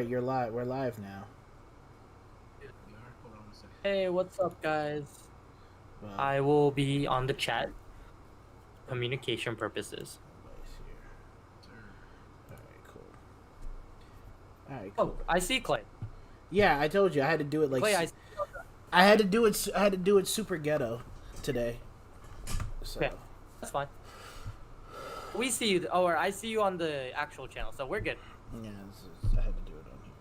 right, you're live. We're live now. We are. Hold on a second. Hey, what's up, guys? Well, I will be on the chat communication purposes. everybody's here. Sir. All right, cool. All right, Oh, cool. I see Clay. Yeah, I told you I had to do it like Clay, I see. I had to do it. I had to do it super ghetto today. So Okay, that's fine. We see you, or I see you on the actual channel, so we're good. yeah, I had to do it on here.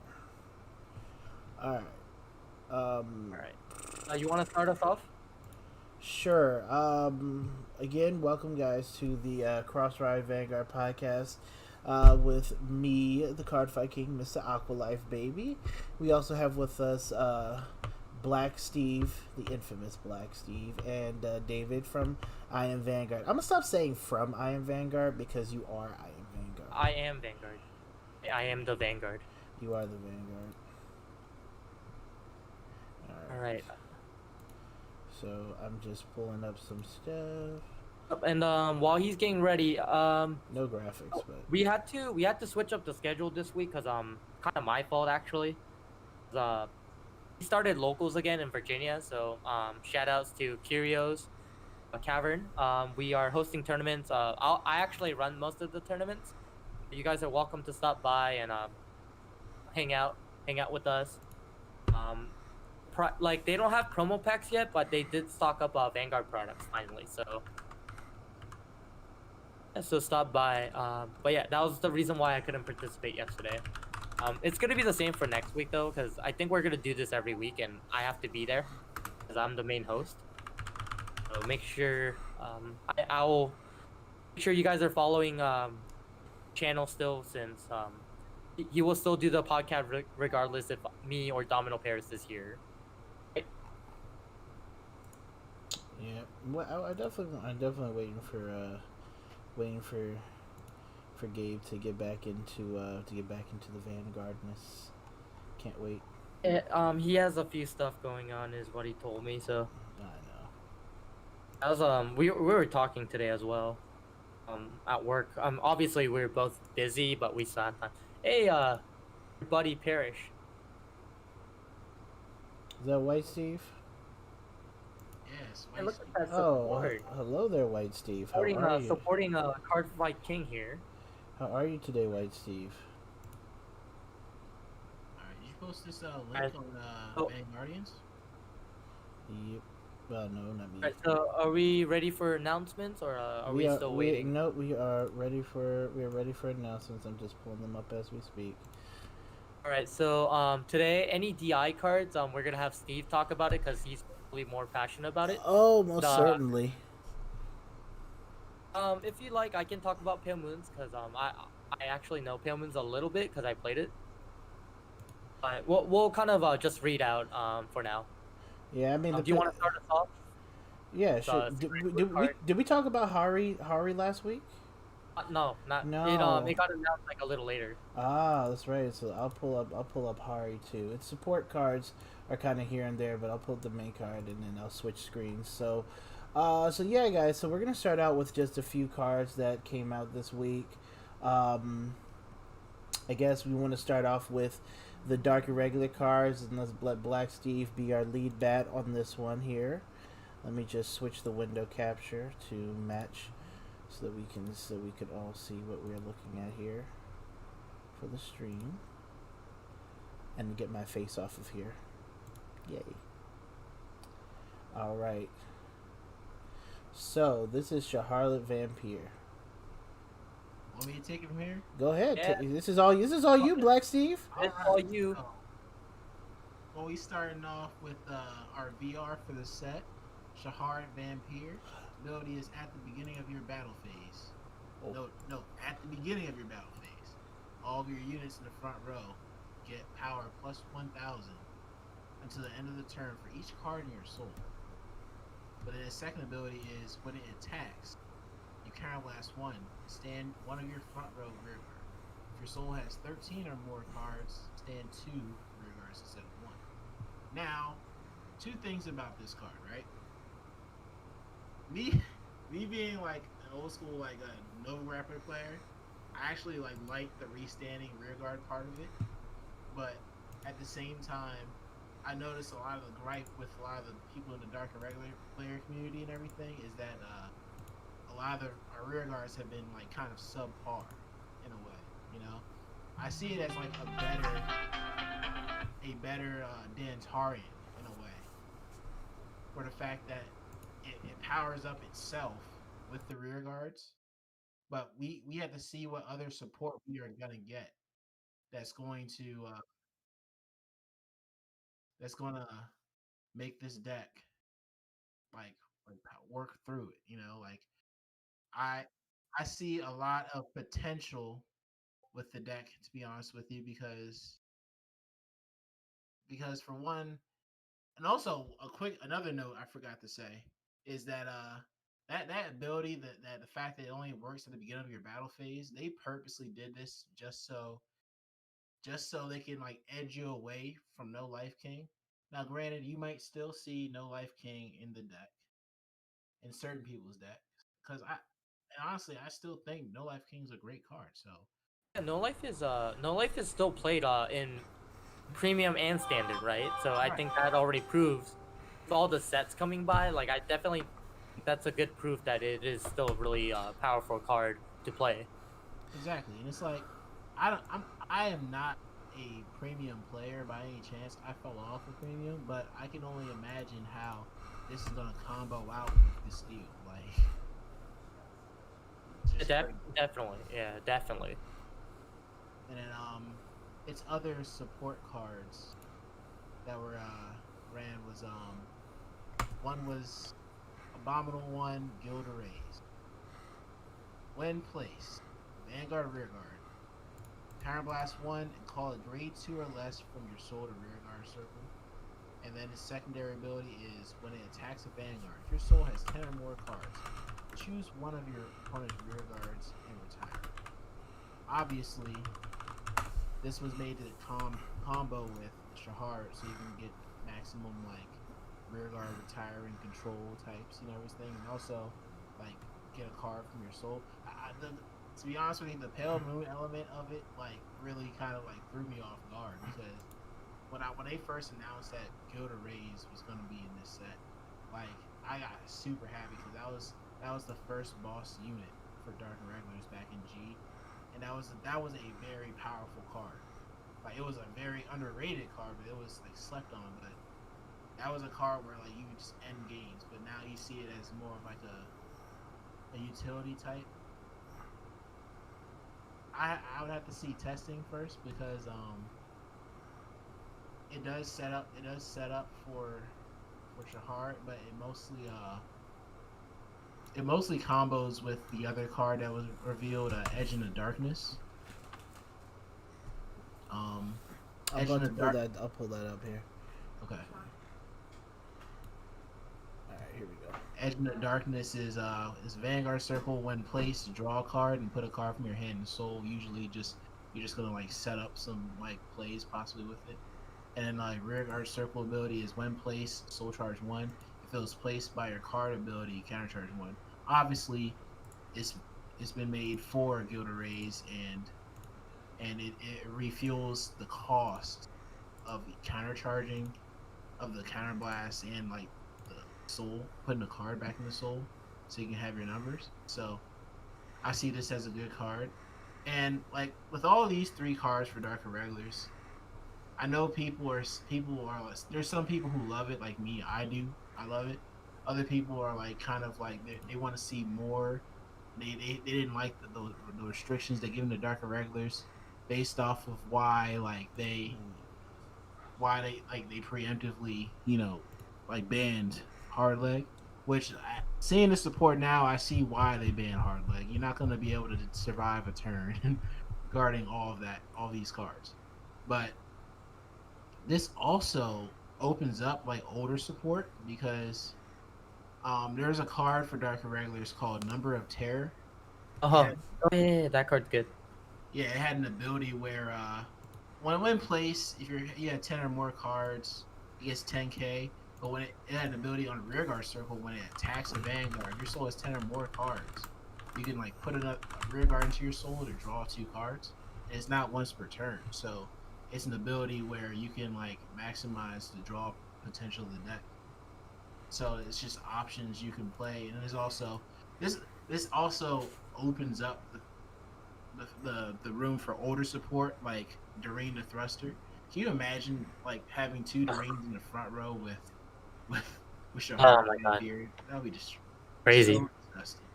All right. All right. You want to start us off? Sure. Again, welcome guys to the Crossride Vanguard podcast. With me, the Card Fight King, Mr. Aqualife Baby. We also have with us Black Steve, the infamous Black Steve, and David from Iamvanguard. I'm gonna stop saying from Iamvanguard because you are Iamvanguard. I am Vanguard. I am the Vanguard. You are the Vanguard. All right. So I'm just pulling up some stuff. And while he's getting ready, No graphics, but we had to switch up the schedule this week because kind of my fault actually. We started locals again in Virginia, so shout outs to Curios Cavern. We are hosting tournaments. I actually run most of the tournaments. You guys are welcome to stop by and hang out with us. Like they don't have promo packs yet, but they did stock up Vanguard products finally. So yeah, so stop by. But yeah, that was the reason why I couldn't participate yesterday. It's gonna be the same for next week though, because I think we're gonna do this every week, and I have to be there because I'm the main host. So make sure I'll make sure you guys are following channel still, since he will still do the podcast regardless if me or Domino Paris is here. yeah. Well, I'm definitely waiting for Gabe to get back into the Vanguardness. Can't wait. He has a few stuff going on, is what he told me. So I know. that was we were talking today as well. At work. Obviously we're both busy, but we still have time. Hey, buddy Parrish. Is that White Steve? Yes. Hey, look at that Oh, support. hello there, White Steve. How Supporting, are you? supporting Card Fight King here. How are you today, White Steve? Alright, you post this link Alright. on Oh. Vanguardians? Yep. Well, no, not me. Alright, so are we ready for announcements, or are we still waiting? No, we are ready for announcements. I'm just pulling them up as we speak. Alright, so today any DI cards, we're gonna have Steve talk about it because he's probably more passionate about it. Oh, most certainly. If you like, I can talk about Pale Moons because I actually know Pale Moons a little bit because I played it. But we'll kind of just read out for now. Yeah, I mean, Do you want to start us off? Yeah, sure. Did we talk about Hari last week? No, not. No. It got announced like a little later. Ah, that's right. So I'll pull up Hari too. Its support cards are kind of here and there, but I'll pull up the main card and then I'll switch screens. So yeah, guys. So we're gonna start out with just a few cards that came out this week. I guess we want to start off with the Dark Irregular cards, and let's let Black Steve be our lead bat on this one here. Let me just switch the window capture to match, so that we can all see what we're looking at here for the stream, and get my face off of here. Yay! All right. So this is Charlotte Vampire. Want me to take it from here? Go ahead. Yeah. This is all you, Black Steve. It's Alright, all you. so, well, we starting off with our VR for the set. Shahar Vampire. Ability is at the beginning of your battle phase. Oh. No, at the beginning of your battle phase. All of your units in the front row get power plus 1,000 until the end of the turn for each card in your soul. But then his second ability is when it attacks, you counterblast one. Stand one of your front row rear guard. If your soul has 13 or more cards, stand 2 rear guards instead of 1. Now, two things about this card, right? Me being like an old school like a no grappler player, I actually like the restanding rear guard part of it. the same time, I noticed a lot of the gripe with a lot of the people in the dark and regular player community and everything is that a lot of our rear guards have been like kind of subpar in a way. You know, I see it as like a better Dantarian in a way, for the fact that it powers up itself with the rear guards. But we have to see what other support we are gonna get that's going to that's gonna make this deck like work through it. You know, like I I see a lot of potential with the deck, to be honest with you, because for one, and also a quick another note I forgot to say is that that ability, that the fact that it only works at the beginning of your battle phase, they purposely did this just so they can like edge you away from No Life King. Now, granted, you might still see No Life King in the deck, in certain people's decks, because and honestly, I still think No Life King's a great card. So Yeah, No Life is still played in premium and standard, right? So I right, think that already proves with all the sets coming by. Like I definitely think that's a good proof that it is still a really powerful card to play. exactly, and it's like I am not a premium player by any chance. I fell off of premium, but I can only imagine how this is gonna combo out with the steel. Like, it's just crazy. Definitely, yeah, definitely. And then its other support cards that were ran was one was Abominable One, Gilda Rays. When placed, Vanguard Rearguard, Counterblast 1 and call a grade 2 or less from your soul to Rearguard circle. And then its secondary ability is when it attacks a Vanguard, if your soul has 10 or more cards, choose one of your opponent's rear guards and retire. Obviously, this was made to combo with Shahar, so you can get maximum like rear guard retiring control types, everything, and also like get a card from your soul. To be honest with you, the Pale Moon element of it like really kind of like threw me off guard, because when they first announced that Gilda Rays was going to be in this set, like I got super happy, because that was the first boss unit for Dark and Regulars back in G, and that was a very powerful card. Like, it was a very underrated card, but it was like slept on. But that was a card where like you could just end games, but now you see it as more of like a utility type. I would have to see testing first, because it does set up for Shahar, but it mostly combos with the other card that was revealed, Edge in the Darkness. I'm about to pull that. I'll pull that up here. Okay. All right, here we go. Edge in the Darkness is Vanguard Circle. When placed, draw a card and put a card from your hand and soul. Usually, you're just gonna like set up some like plays possibly with it. And then like Rearguard Circle ability is when placed, soul charge 1. If it was placed by your card ability, counter charge 1. Obviously, it's been made for Gilda Rays, and it refuels the cost of countercharging, of the counterblast, and like the soul, putting the card back in the soul so you can have your numbers. So I see this as a good card. And like with all these 3 cards for Dark and Regulars, I know people are there's some people who love it like me. I love it. Other people are like kind of like they want to see more. They didn't like the restrictions they give them to Dark and Regulars, based off of why they preemptively like banned hard leg. Which, seeing the support now, I see why they banned hard leg. You're not going to be able to survive a turn guarding all these cards. But this also opens up like older support, because there's a card for Dark and Regulars called Number of Terror. Oh yeah, that card's good. Yeah, it had an ability where when placed, if you had 10 or more cards, it gets 10k. But when it had an ability on the Rearguard Circle, when it attacks a Vanguard, your soul has 10 or more cards. You can like put a Rearguard into your soul to draw 2 cards, and it's not once per turn. So it's an ability where you can like maximize the draw potential of the deck. So it's just options you can play, and there's also this also opens up the room for older support like Doreen the Thruster. Can you imagine like having two Doreens in the front row with with your Oh heart my god, period? That would be just crazy. so disgusting.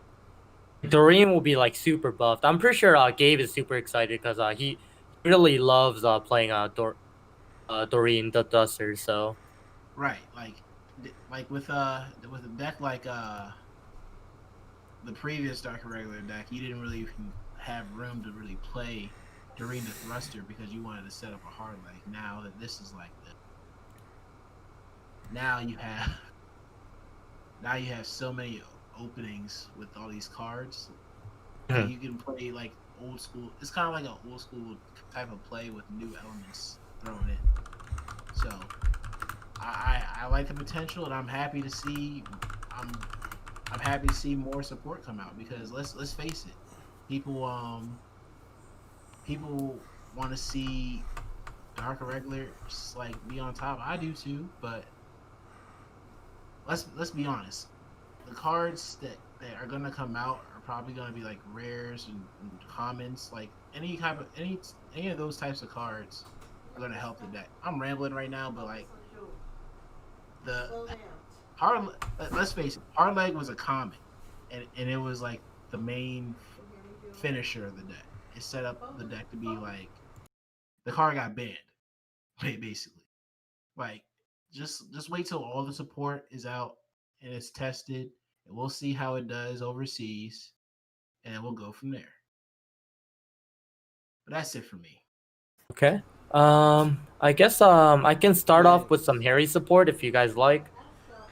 Doreen will be like super buffed. I'm pretty sure Gabe is super excited because he really loves playing Doreen the Duster. So Right, like with a deck like the previous Dark Irregular deck, you didn't really even have room to really play Doreen the Thruster because you wanted to set up a hard leg. Now that this is like the now you have now you have so many openings with all these cards. Like, you can play like old school. It's kind of like an old school type of play with new elements thrown in. So I like the potential, and I'm happy to see I'm happy to see more support come out because let's face it, people people want to see Dark Irregulars like be on top. I do too, but let's be honest. The cards that are gonna come out are probably gonna be like rares and commons. Like any of those types of cards are gonna help the deck. I'm rambling right now, but like the hard. Let's face it, hard leg was a common, and it was like the main finisher of the deck. It set up the deck to be like the card got banned, basically. Like just wait till all the support is out and it's tested, and we'll see how it does overseas, and then we'll go from there. But that's it for me. okay. I guess I can start off with some Harry support if you guys like.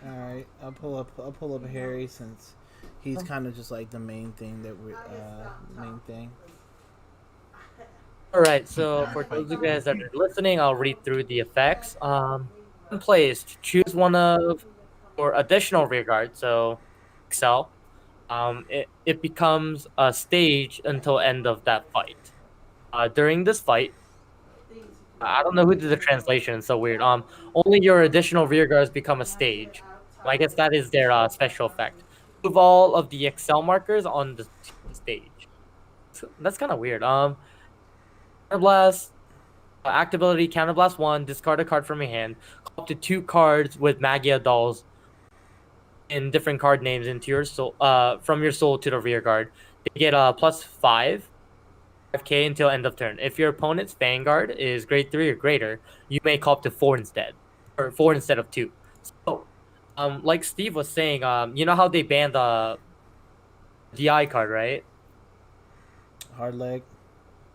All right, I'll pull up Harry since he's kind of just like the main thing that we main thing. All right, so for those of you guys that are listening, I'll read through the effects. When placed, choose one of or additional rearguard. So, Excel. It becomes a stage until end of that fight. During this fight, I don't know who did the translation. It's so weird. Only your additional rearguards become a stage. I guess that is their special effect. Move all of the Excel markers on the stage. So that's kind of weird. Counterblast, actability, Counterblast 1, discard a card from your hand. Call up to 2 cards with Magia dolls in different card names into your soul, from your soul to the rear guard. They get plus 5k until end of turn. If your opponent's Vanguard is grade 3 or greater, you may call up to 4 instead, or 4 instead of 2. So, like Steve was saying, you know how they banned the DI card, right? Hard leg.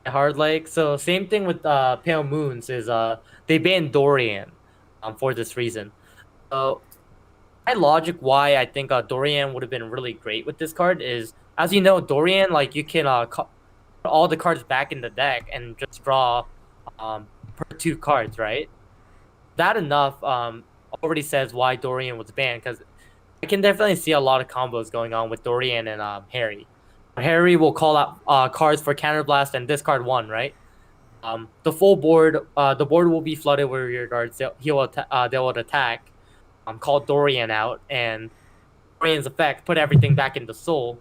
Hard leg. So same thing with Pale Moons is they banned Dorian for this reason. So my logic why I think Dorian would have been really great with this card is, as you know, Dorian, like you can put all the cards back in the deck and just draw per 2 cards, right? That enough already says why Dorian was banned, because I can definitely see a lot of combos going on with Dorian and Harry. Harry will call out cards for Counterblast and discard 1, right? The full board, the board will be flooded with rear guards. They will attack, call Dorian out, and Dorian's effect put everything back into Soul,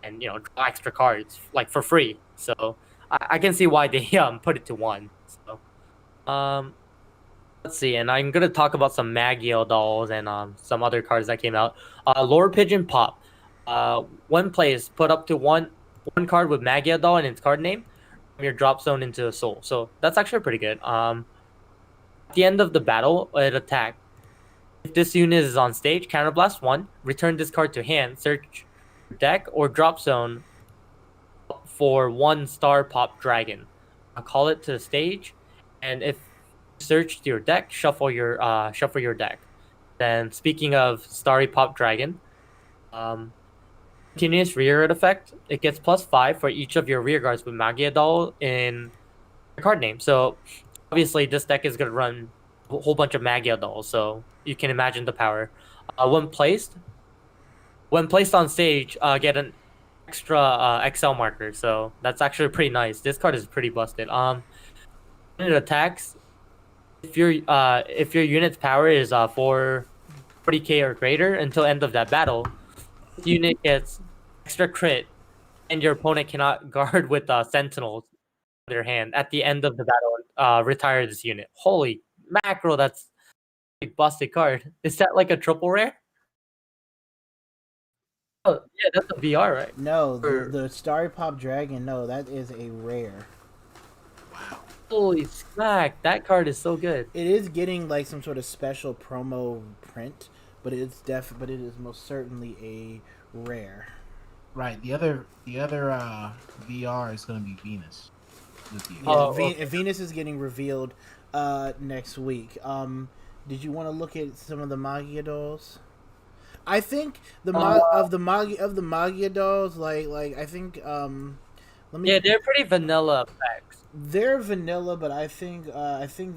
and draw extra cards like for free. So I can see why they put it to 1. So let's see, and I'm gonna talk about some Magiel dolls and some other cards that came out. Lore Pigeon Pop. When placed, put up to one card with Magia doll in its card name from your drop zone into a soul. So that's actually pretty good. At the end of the battle, it attack. If this unit is on stage, Counterblast 1, return this card to hand, search deck or drop zone for 1 star pop dragon. I'll call it to the stage, and if searched your deck, shuffle your deck. Then speaking of starry pop dragon, continuous rearguard effect, it gets plus 5 for each of your rearguards with Magia doll in your card name. So obviously this deck is gonna run a whole bunch of Magia dolls, so you can imagine the power. When placed on stage, get an extra XL marker. So that's actually pretty nice. This card is pretty busted. when it attacks, if your unit's power is 40k or greater until end of that battle, this unit gets extra crit, and your opponent cannot guard with sentinels in their hand at the end of the battle. Retire this unit. Holy mackerel! That's a busted card. Is that like a triple rare? Oh yeah, that's a VR, right? No, Or the Starry Pop Dragon. No, that is a rare. Wow. holy smack! That card is so good. It is getting like some sort of special promo print, but but it is most certainly a rare. Right. The other VR is gonna be Venus with you. Yeah, Oh, okay. Venus is getting revealed next week. Did you want to look at some of the Magia dolls? I think of the Magia dolls, like I think let me. Yeah, they're pretty vanilla effects. They're vanilla, but I think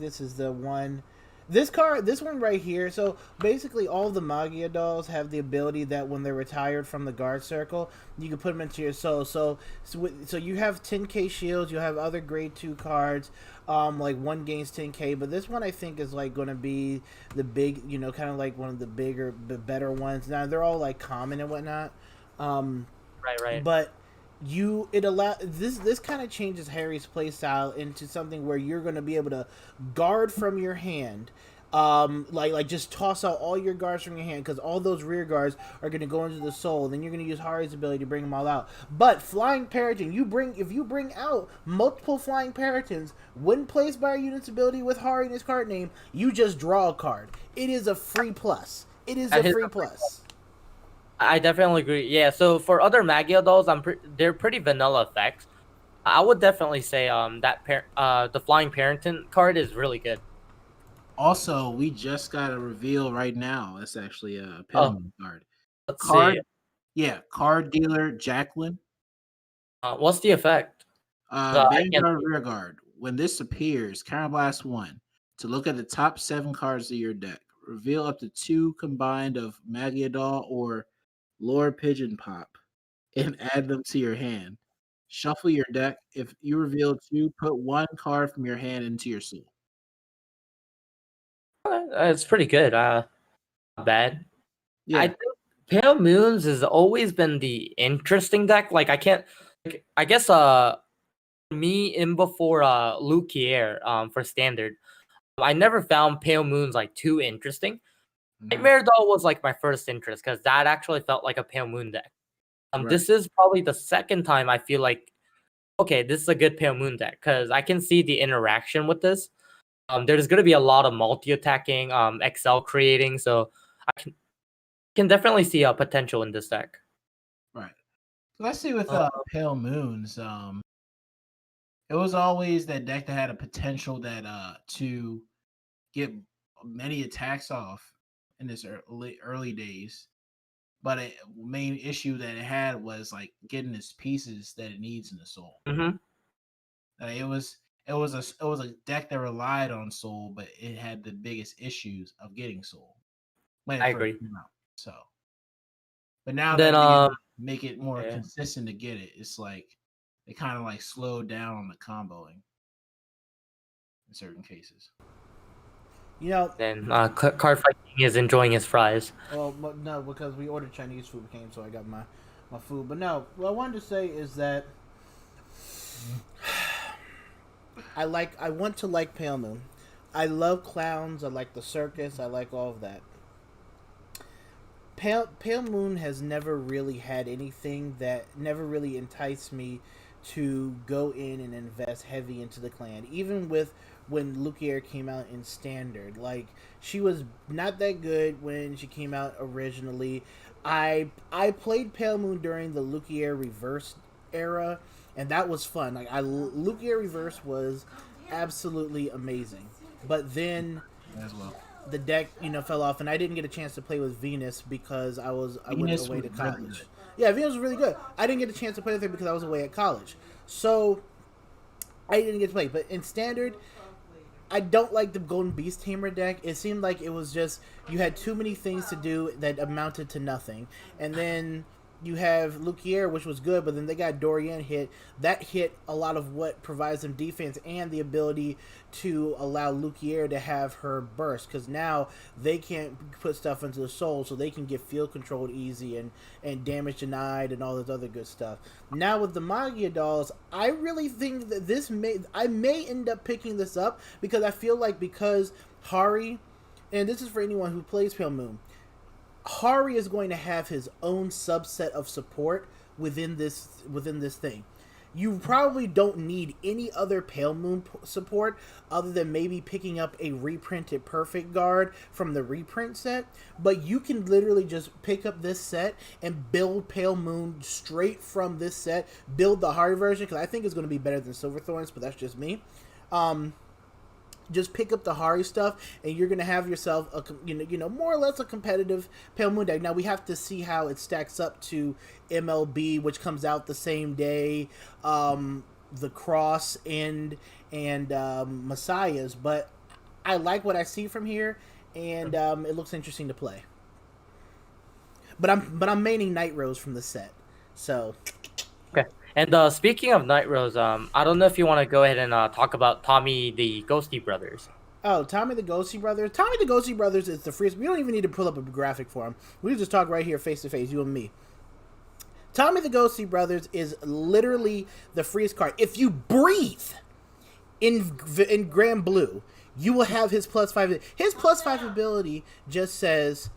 this is the one. This one right here. So basically, all the Magia dolls have the ability that when they're retired from the guard circle, you can put them into your soul. So you have 10k shields. You have other grade 2 cards. Like one gains 10k, but this one I think is like going to be the big, kind of like one of the bigger, the better ones. Now they're all like common and whatnot. Right. But this kind of changes Harry's playstyle into something where you're going to be able to guard from your hand, like just toss out all your guards from your hand because all those rear guards are going to go into the soul. Then you're going to use Harry's ability to bring them all out. But flying Peryton, if you bring out multiple flying Perytons when placed by a unit's ability with Harry in his card name, you just draw a card. It is a free plus. It is a free plus. I definitely agree. Yeah, so for other Magia dolls, they're pretty vanilla effects. I would definitely say the Flying Parenton card is really good. Also, we just got a reveal right now. That's actually a Oh, Pentagon card. let's Card, see. yeah, card dealer Jacqueline. What's the effect? I can't Vanguard see. Rearguard. When this appears, Counterblast 1 to look at the top 7 cards of your deck. Reveal up to 2 combined of Magia Doll or Lord Pigeon Pop and add them to your hand. Shuffle your deck. If you reveal 2, put 1 card from your hand into your soul. It's pretty good. Not bad. I Yeah, think Pale Moons has always been the interesting deck. Like I can't. Like, I guess me in before Lukier for standard. I never found Pale Moons like too interesting. Nightmare Doll was like my first interest because that actually felt like a Pale Moon deck. right. This is probably the second time I feel like okay, this is a good Pale Moon deck because I can see the interaction with this. There's gonna be a lot of multi-attacking, Excel creating, so I can definitely see a potential in this deck. Right. Let's see with Uh, Pale Moons. It was always that deck that had a potential that to get many attacks off in its early days. But a main issue that it had was like getting its pieces that it needs in the soul. mhm, It was a deck that relied on soul, but it had the biggest issues of getting soul when I it first agree. came out. So, but now Then that they can make it more yeah. consistent to get it, it's like they kind of like slowed down on the comboing in certain cases. You know, Then Card Fighting is enjoying his fries. well, no, because we ordered Chinese food came, so I got my food. But no, what I wanted to say is that I want to like Pale Moon. I love clowns. I like the circus. I like all of that. Pale Moon has never really had anything that never really enticed me to go in and invest heavy into the clan. Even with when Lukier came out in standard, like she was not that good when she came out originally. I played Pale Moon during the Lukier reverse era, and that was fun. Lukier reverse was absolutely amazing. But then As well. the deck, fell off, and I didn't get a chance to play with Venus because I went Venus away was to really college. good. Yeah, Venus was really good. I didn't get a chance to play with her because I was away at college, so I didn't get to play. But in standard, I don't like the Golden Beast Tamer deck. It seemed like it was just you had too many things to do that amounted to nothing, and then you have Luquier, which was good, but then they got Dorian hit. That hit a lot of what provides them defense and the ability to allow Luquier to have her burst, because now they can't put stuff into the soul, so they can get field controlled easy and damage denied and all this other good stuff. Now with the Magia dolls, I really think that I may end up picking this up, because I feel like because Hari, and this is for anyone who plays Pale Moon, Hari is going to have his own subset of support within this thing. You probably don't need any other Pale Moon support other than maybe picking up a reprinted Perfect Guard from the reprint set, but you can literally just pick up this set and build Pale Moon straight from this set, build the Hari version, because I think it's going to be better than Silverthorns, but that's just me. Just pick up the Hari stuff, and you're gonna have yourself a more or less a competitive Pale Moon deck. Now we have to see how it stacks up to MLB, which comes out the same day, the Cross and Messiahs. But I like what I see from here, and it looks interesting to play. But I'm maining Night Rose from the set, so. Okay. And speaking of Night Rose, I don't know if you want to go ahead and talk about Tommy the Ghosty Brothers. Oh, Tommy the Ghosty Brothers. Tommy the Ghosty Brothers is the freest. We don't even need to pull up a graphic for him. We can just talk right here face to face, you and me. Tommy the Ghosty Brothers is literally the freest card. If you breathe in Grand Blue, you will have his +5. His +5 ability just says,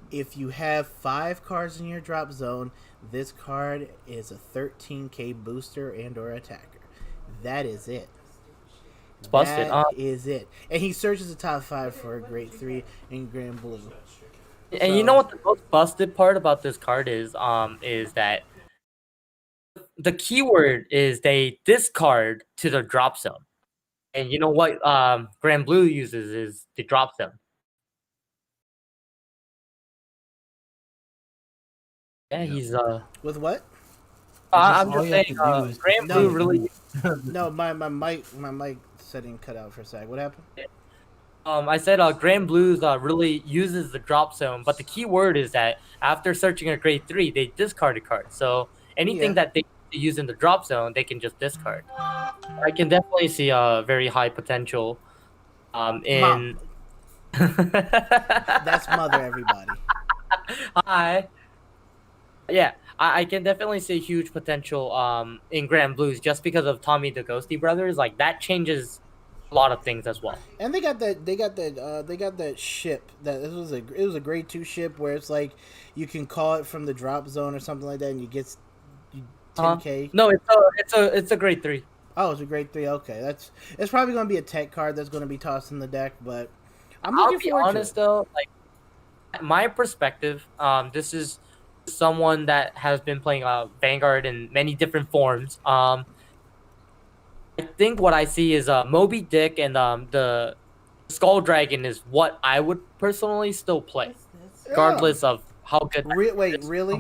if you have 5 cards in your drop zone, this card is a 13k booster and or attacker. That is it. It's busted. That is it. And he searches the top 5 for a Grade 3 in Grand Blue. And you know what the most busted part about this card is that the keyword is they discard to the drop zone. And you know what Grand Blue uses is the drop zone. Yeah, he's with what? I'm just saying Grand Blue really No, my mic setting cut out for a sec. What happened? I said Grand Blues really uses the drop zone, but the key word is that after searching a Grade 3, they discard a card. So anything that they use in the drop zone, they can just discard. I can definitely see a very high potential in. That's Mother, everybody. Hi. Yeah, I can definitely see huge potential in Grand Blues just because of Tommy the Ghosty Brothers. Like that changes a lot of things as well. And they got that ship that it was a Grade 2 ship where it's like you can call it from the drop zone or something like that, and you get 10k. No, it's a Grade 3. Oh, it's a Grade 3. Okay, it's probably going to be a tech card that's going to be tossed in the deck, but I'm looking forward to it. I'll be honest though, like my perspective, this is someone that has been playing Vanguard in many different forms. I think what I see is Moby Dick and the Skull Dragon is what I would personally still play, regardless of how good. Wait, really?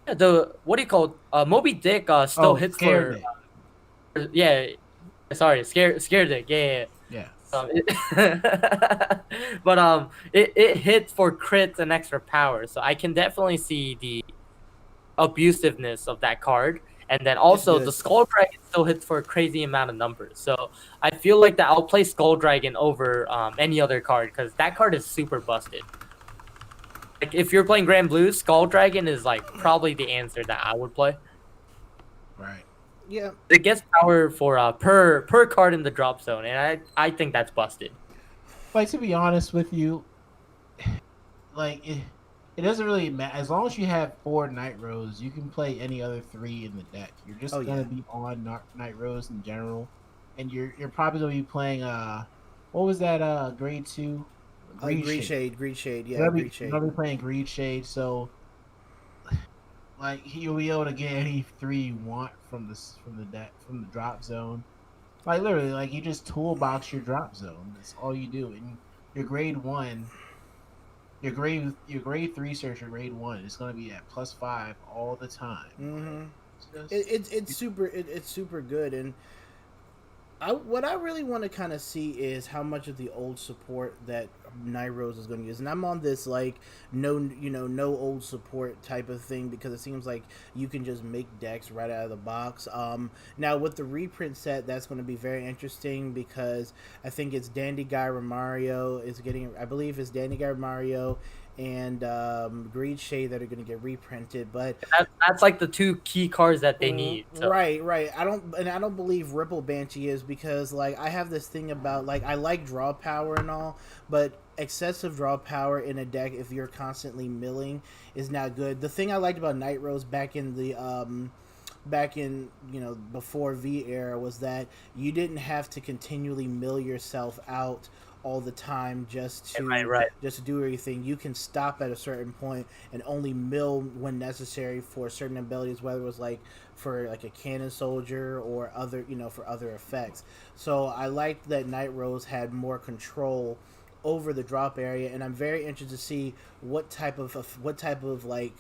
Okay. What do you call Moby Dick? Still hits for. Sorry, scare Dick. Yeah. But it hits for crits and extra power, so I can definitely see the abusiveness of that card, and then also the Skull Dragon still hits for a crazy amount of numbers. So I feel like that I'll play Skull Dragon over any other card because that card is super busted. Like if you're playing Grand Blue, Skull Dragon is like probably the answer that I would play. Right. Yeah. It gets power for per card in the drop zone, and I think that's busted. Like, to be honest with you, like it doesn't really matter as long as you have 4 Night Rose. You can play any other 3 in the deck. You're just gonna be on Night Rose in general, and you're probably gonna be playing what was that Grade 2? Greed Shade. Yeah, Greed Shade. You're gonna be playing Greed Shade, so like you'll be able to get any 3 you want from the drop zone. Like literally, like you just toolbox your drop zone. That's all you do. And your Grade 1, your Grade 3 search, your Grade 1 is going to be at +5 all the time. Mm-hmm. It's super good, and what I really want to kind of see is how much of the old support that Night Rose is going to use, and I'm on this like no old support type of thing because it seems like you can just make decks right out of the box. Now with the reprint set, that's going to be very interesting because I think it's Dandy Guy Romario is getting, I believe it's Dandy Guy Romario and Greed Shade that are going to get reprinted, but That's like the two key cards that they need. So. Right. I don't believe Ripple Banshee is because like I have this thing about like I like draw power and all, but excessive draw power in a deck if you're constantly milling is not good. The thing I liked about Night Rose back in before V era was that you didn't have to continually mill yourself out all the time just to do everything. You can stop at a certain point and only mill when necessary for certain abilities, whether it was like for like a cannon soldier or other for other effects. So I liked that Night Rose had more control over the drop area, and I'm very interested to see what type of like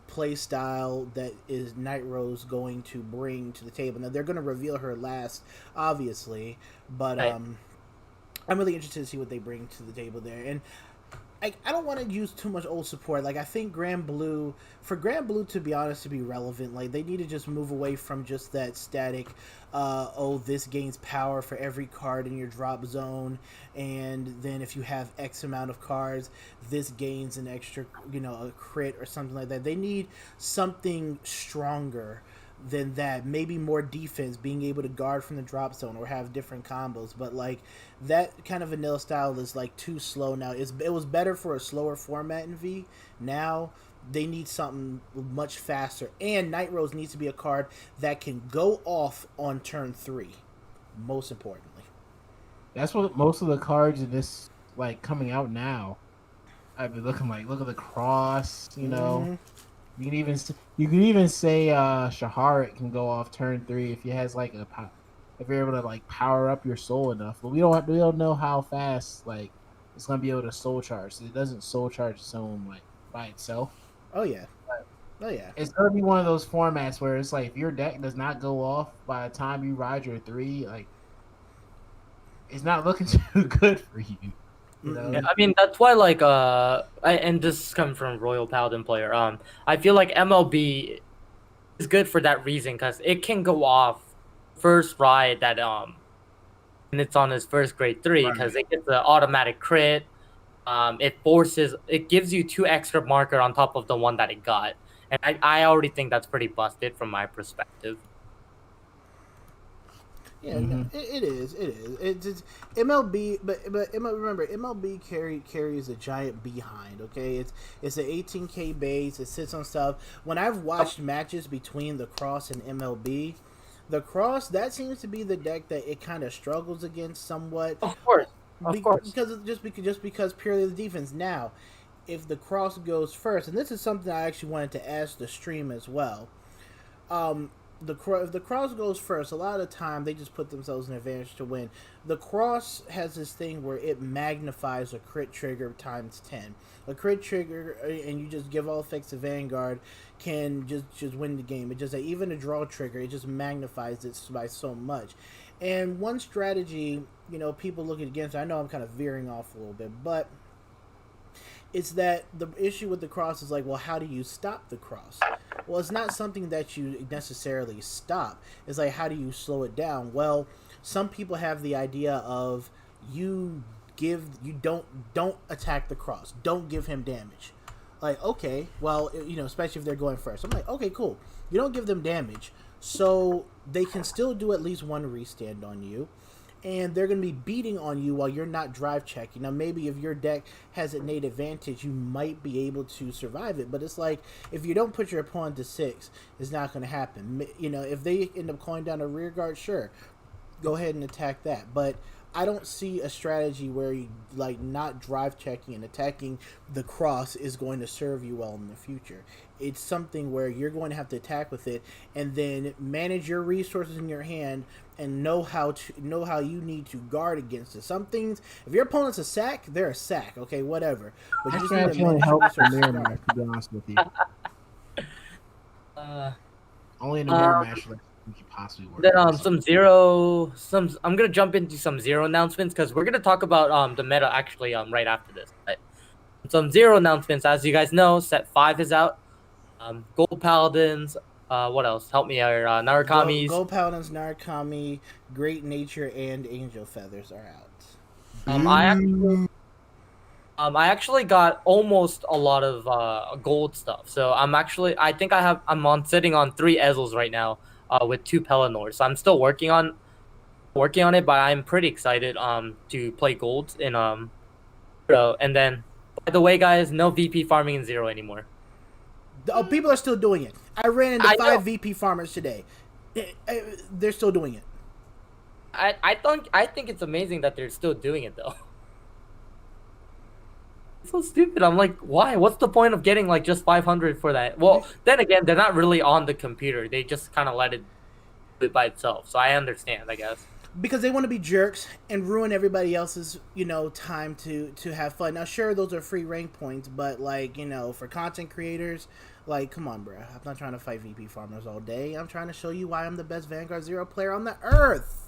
play style that is Night Rose going to bring to the table. Now they're going to reveal her last, obviously, but I'm really interested to see what they bring to the table there. And I don't want to use too much old support. Like, I think Grand Blue, to be honest, to be relevant, like, they need to just move away from just that static, this gains power for every card in your drop zone, and then if you have X amount of cards, this gains an extra, a crit or something like that. They need something stronger than that. Maybe more defense, being able to guard from the drop zone or have different combos, but like that kind of vanilla style is like too slow now. It was better for a slower format in V. Now they need something much faster, and Night Rose needs to be a card that can go off on turn 3, most importantly. That's what most of the cards in this like coming out now I've been looking like. Look at the cross, You can even say Shaharit can go off turn 3 if he has like if you're able to like power up your soul enough. But we don't know how fast like it's gonna be able to soul charge. So it doesn't soul charge its own like by itself. Oh yeah. It's gonna be one of those formats where it's like if your deck does not go off by the time you ride your 3, like it's not looking too good for you. Yeah, I mean that's why like and this comes from Royal Paladin player. I feel like MLB is good for that reason because it can go off first ride that and it's on his first grade 3 because it gets the automatic crit. It gives you 2 extra marker on top of the one that it got, and I already think that's pretty busted from my perspective. Yeah, no, it is. It's MLB, but remember, MLB carries a giant behind. Okay, it's an 18K base. It sits on stuff. When I've watched matches between the Cross and MLB, the Cross that seems to be the deck that it kind of struggles against somewhat. Of course, because purely the defense. Now, if the Cross goes first, and this is something I actually wanted to ask the stream as well. If the Cross goes first, a lot of the time they just put themselves in an advantage to win. The Cross has this thing where it magnifies a crit trigger times 10. A crit trigger, and you just give all effects to Vanguard, can just win the game. It just even a draw trigger, it just magnifies it by so much. And one strategy, people looking against, I know I'm kind of veering off a little bit, but it's that the issue with the Cross is like, well, how do you stop the Cross? Well, it's not something that you necessarily stop. It's like, how do you slow it down? Well, some people have the idea of you don't attack the Cross. Don't give him damage. Like, okay, well, especially if they're going first. I'm like, okay, cool. You don't give them damage, so they can still do at least one restand on you. And they're going to be beating on you while you're not drive checking. Now, maybe if your deck has a innate advantage, you might be able to survive it. But it's like, if you don't put your opponent to 6, it's not going to happen. If they end up calling down a rear guard, sure, go ahead and attack that. But I don't see a strategy where you, like, not drive checking and attacking the Cross is going to serve you well in the future. It's something where you're going to have to attack with it and then manage your resources in your hand and know how you need to guard against it. Some things, if your opponent's a sack, they're a sack. Okay, whatever. But you just need to manage help for your mirror match, to be honest with you. Only in the mirror match. we could possibly work. Then on I'm gonna jump into some zero announcements because we're gonna talk about the meta actually right after this. Right? Some zero announcements, as you guys know, set 5 is out. Gold Paladins, what else? Help me out. Narukami's. Gold Paladins, Narukami, Great Nature, and Angel Feathers are out. I actually got almost a lot of gold stuff. So I think I'm sitting on 3 Ezels right now, with 2 Pelennors. So I'm still working on it, but I'm pretty excited to play gold in Zero. And then, by the way, guys, no VP farming in Zero anymore. Oh, people are still doing it. I ran into 5 VP farmers today. They're still doing it. I think it's amazing that they're still doing it though. It's so stupid. I'm like, why? What's the point of getting like just 500 for that? Well, then again, they're not really on the computer. They just kind of let it do it by itself. So I understand, I guess. Because they want to be jerks and ruin everybody else's, time to have fun. Now, sure, those are free rank points, but like, for content creators, like, come on, bro. I'm not trying to fight VP farmers all day. I'm trying to show you why I'm the best Vanguard Zero player on the earth.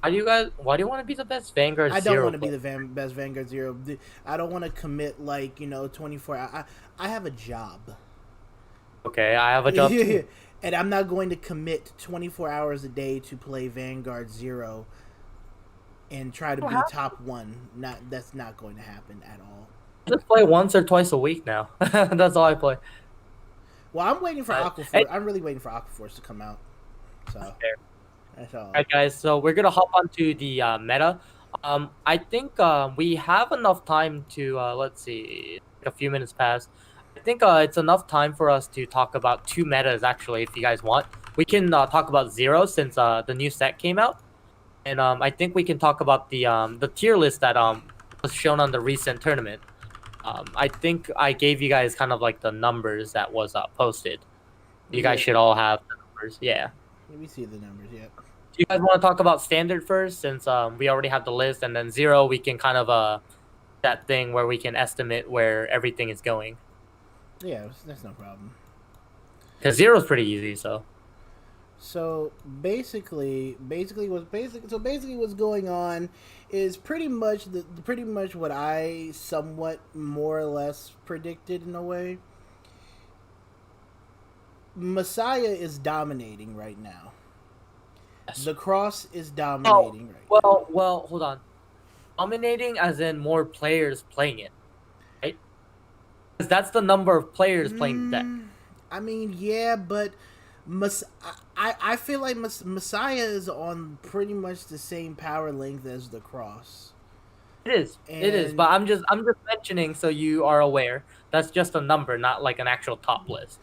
Why do you want to be the best Vanguard Zero? I don't want to be the best Vanguard Zero. I don't want to commit 24. I have a job. Okay, I have a job too. And I'm not going to commit 24 hours a day to play Vanguard Zero and try to be top 1. That's not going to happen at all. Just play once or twice a week now. That's all I play. Well, I'm waiting for Aquaforce. I'm really waiting for Aquaforce to come out. So that's all. Alright, guys. So we're gonna hop onto the meta. I think we have enough time to let's see, a few minutes past. I think it's enough time for us to talk about 2 metas, actually, if you guys want. We can talk about Zero since the new set came out. And I think we can talk about the tier list that was shown on the recent tournament. I think I gave you guys kind of like the numbers that was posted. You guys should all have the numbers. Yeah. Let me see the numbers, yeah. Do you guys want to talk about Standard first, since we already have the list, and then Zero, we can kind of that thing where we can estimate where everything is going. Yeah, that's no problem. Because Zero's pretty easy, so. So basically what's going on is pretty much what I somewhat more or less predicted in a way. Messiah is dominating right now. Yes. The Cross is dominating right now. Well, hold on. Dominating as in more players playing it, right? Because that's the number of players playing the deck. I mean, yeah, but I feel like Messiah is on pretty much the same power length as the Cross. It is, but I'm just mentioning so you are aware. That's just a number, not like an actual top list.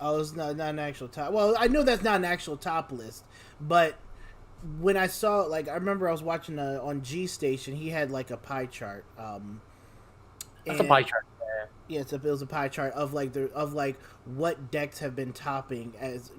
Oh, it's not an actual top. Well, I know that's not an actual top list, but when I saw, like, I remember I was watching on G Station, he had like a pie chart. That's a pie chart. Yeah, it was a pie chart of what decks have been topping as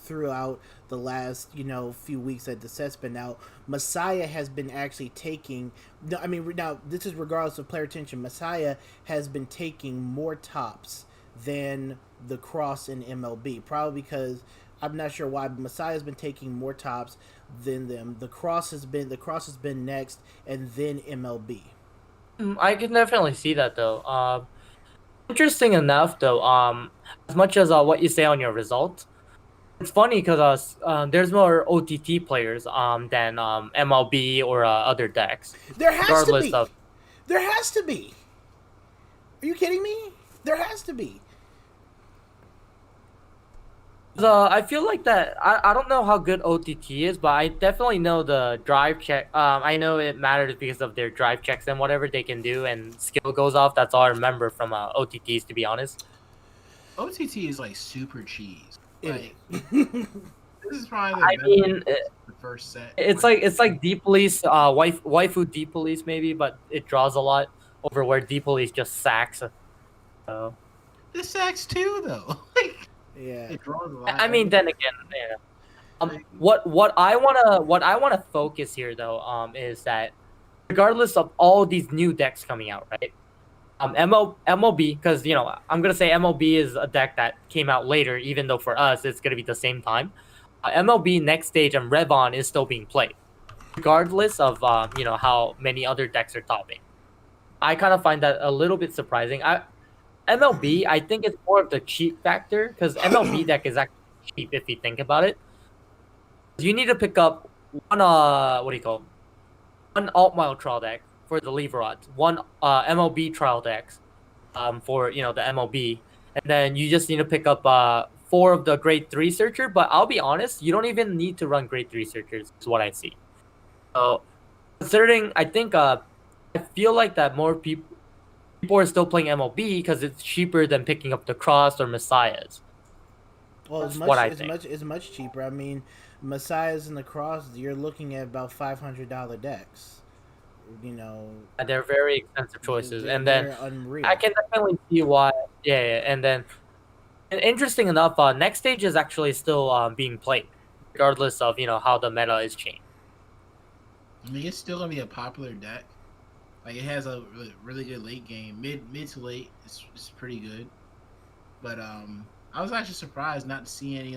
throughout the last few weeks that the set's been out. Messiah has been actually taking. No, I mean now this is regardless of player attention. Messiah has been taking more tops than the Cross in MLB, probably because I'm not sure why, but Messiah has been taking more tops than them. The Cross has been next, and then MLB. I can definitely see that though. Interesting enough though, as much as what you say on your results, it's funny because there's more OTT players than MLB or other decks. There has to be. There has to be. Are you kidding me? There has to be. I feel like that. I don't know how good OTT is, but I definitely know the drive check. I know it matters because of their drive checks and whatever they can do, and skill goes off. That's all I remember from OTTs, to be honest. OTT is like super cheese. Like, this is probably the first set. It's like Deep Police, waifu Deep Police maybe, but it draws a lot over where Deep Police just sacks. So. This sacks too, though. Yeah. It draws a lot. I mean, then again, yeah. What I wanna focus here though, is that regardless of all these new decks coming out, right? MLB, because I'm gonna say MLB is a deck that came out later, even though for us it's gonna be the same time. MLB Next Stage and Revon is still being played, regardless of how many other decks are topping. I kind of find that a little bit surprising. MLB, I think it's more of the cheap factor because MLB deck is actually cheap if you think about it. You need to pick up one one alt mile trial deck for the lever odds, one MLB trial decks for the MLB, and then you just need to pick up 4 of the grade 3 searcher. But I'll be honest, you don't even need to run grade 3 searchers is what I see. So considering, I think I feel like that more people are still playing MLB because it's cheaper than picking up the Cross or Messiahs. Well, it's much cheaper. I mean, Messiahs and the Cross, you're looking at about $500 decks. And they're very expensive choices, and then unreal. I can definitely see why. Yeah. And then, and interesting enough, Next Stage is actually still being played, regardless of how the meta is changed. I mean, it's still gonna be a popular deck. Like, it has a really good late game, mid to late. It's pretty good. But I was actually surprised not to see any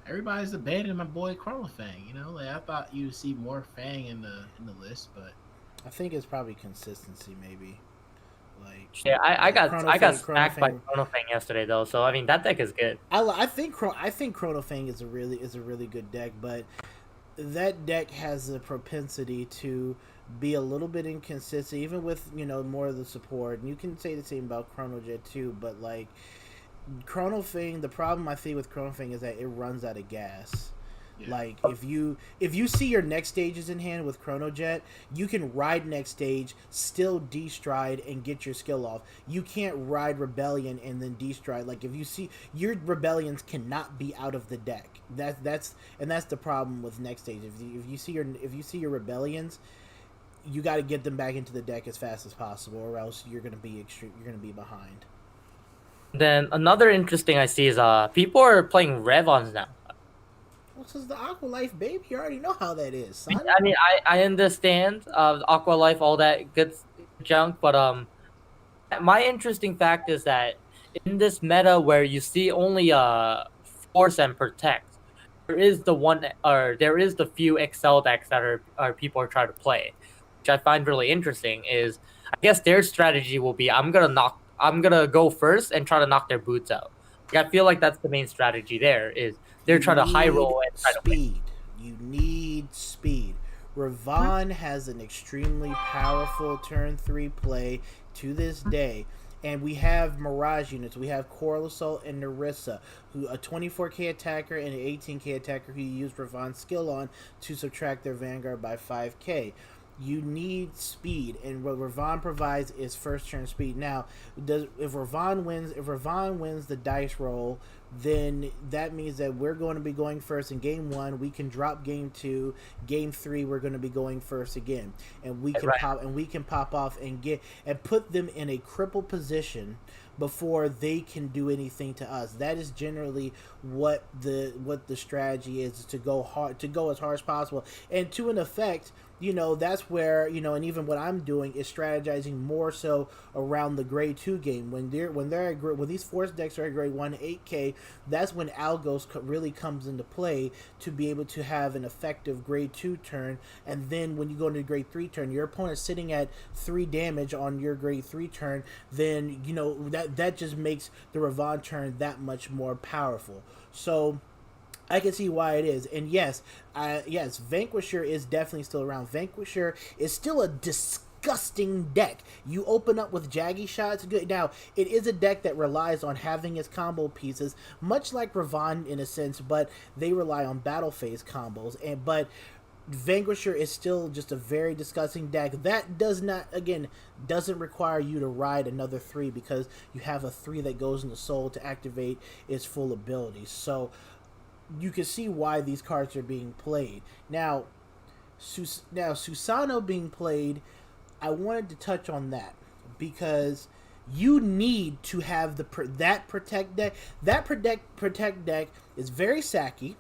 everybody's abandoning my boy Chronofang. Like, I thought you'd see more Fang in the list, but I think it's probably consistency, maybe. I got smacked by Chronofang yesterday though, so I mean that deck is good. I think Chronofang is a really good deck, but that deck has the propensity to be a little bit inconsistent, even with more of the support. And you can say the same about Chronojet too, but like Chronofang, the problem I see with Chronofang is that it runs out of gas. Yeah. Like if you see your next stages in hand with Chronojet, you can ride next stage, still de-stride and get your skill off. You can't ride Rebellion and then de-stride. Like if you see your Rebellions cannot be out of the deck. That's the problem with next stage. If you see your Rebellions, you got to get them back into the deck as fast as possible, or else you're gonna be behind. Then another interesting I see is people are playing Revons now. Well, this is the Aqua Life, baby. You already know how that is, son. I mean, I understand Aqua Life, all that good junk, but my interesting fact is that in this meta where you see only Force and Protect, there is the few Excel decks that are people are trying to play, which I find really interesting. Is I guess their strategy will be I'm gonna go first and try to knock their boots out. Like, I feel like that's the main strategy there. Is they're trying to high roll and try to win. You need speed. Ravon has an extremely powerful turn 3 play to this day. And we have Mirage units. We have Coral Assault and Narissa, who a 24k attacker and an 18k attacker who use Ravon's skill on to subtract their Vanguard by 5k. You need speed, and what Ravon provides is first turn speed. Now, if Ravon wins the dice roll, then that means that we're going to be going first in game 1. We can drop game 2. Game 3, we're going to be going first again, and we can pop off and put them in a crippled position before they can do anything to us. That is generally what the strategy is to go as hard as possible, and to an effect. That's where, and even what I'm doing is strategizing more so around the grade 2 game. When these Force decks are at grade 1 8k, that's when Algos really comes into play to be able to have an effective grade 2 turn. And then when you go into grade 3 turn, your opponent's sitting at 3 damage on your grade 3 turn, then that just makes the Ravon turn that much more powerful. So I can see why it is. And yes, Vanquisher is definitely still around. Vanquisher is still a disgusting deck. You open up with Jaggy Shots. Good. Now, it is a deck that relies on having its combo pieces, much like Ravon in a sense, but they rely on battle phase combos. But Vanquisher is still just a very disgusting deck. That doesn't require you to ride another 3 because you have a 3 that goes into Soul to activate its full abilities. So you can see why these cards are being played. Now Susano being played, I wanted to touch on that because you need to have that Protect deck. That Protect deck is very sacky.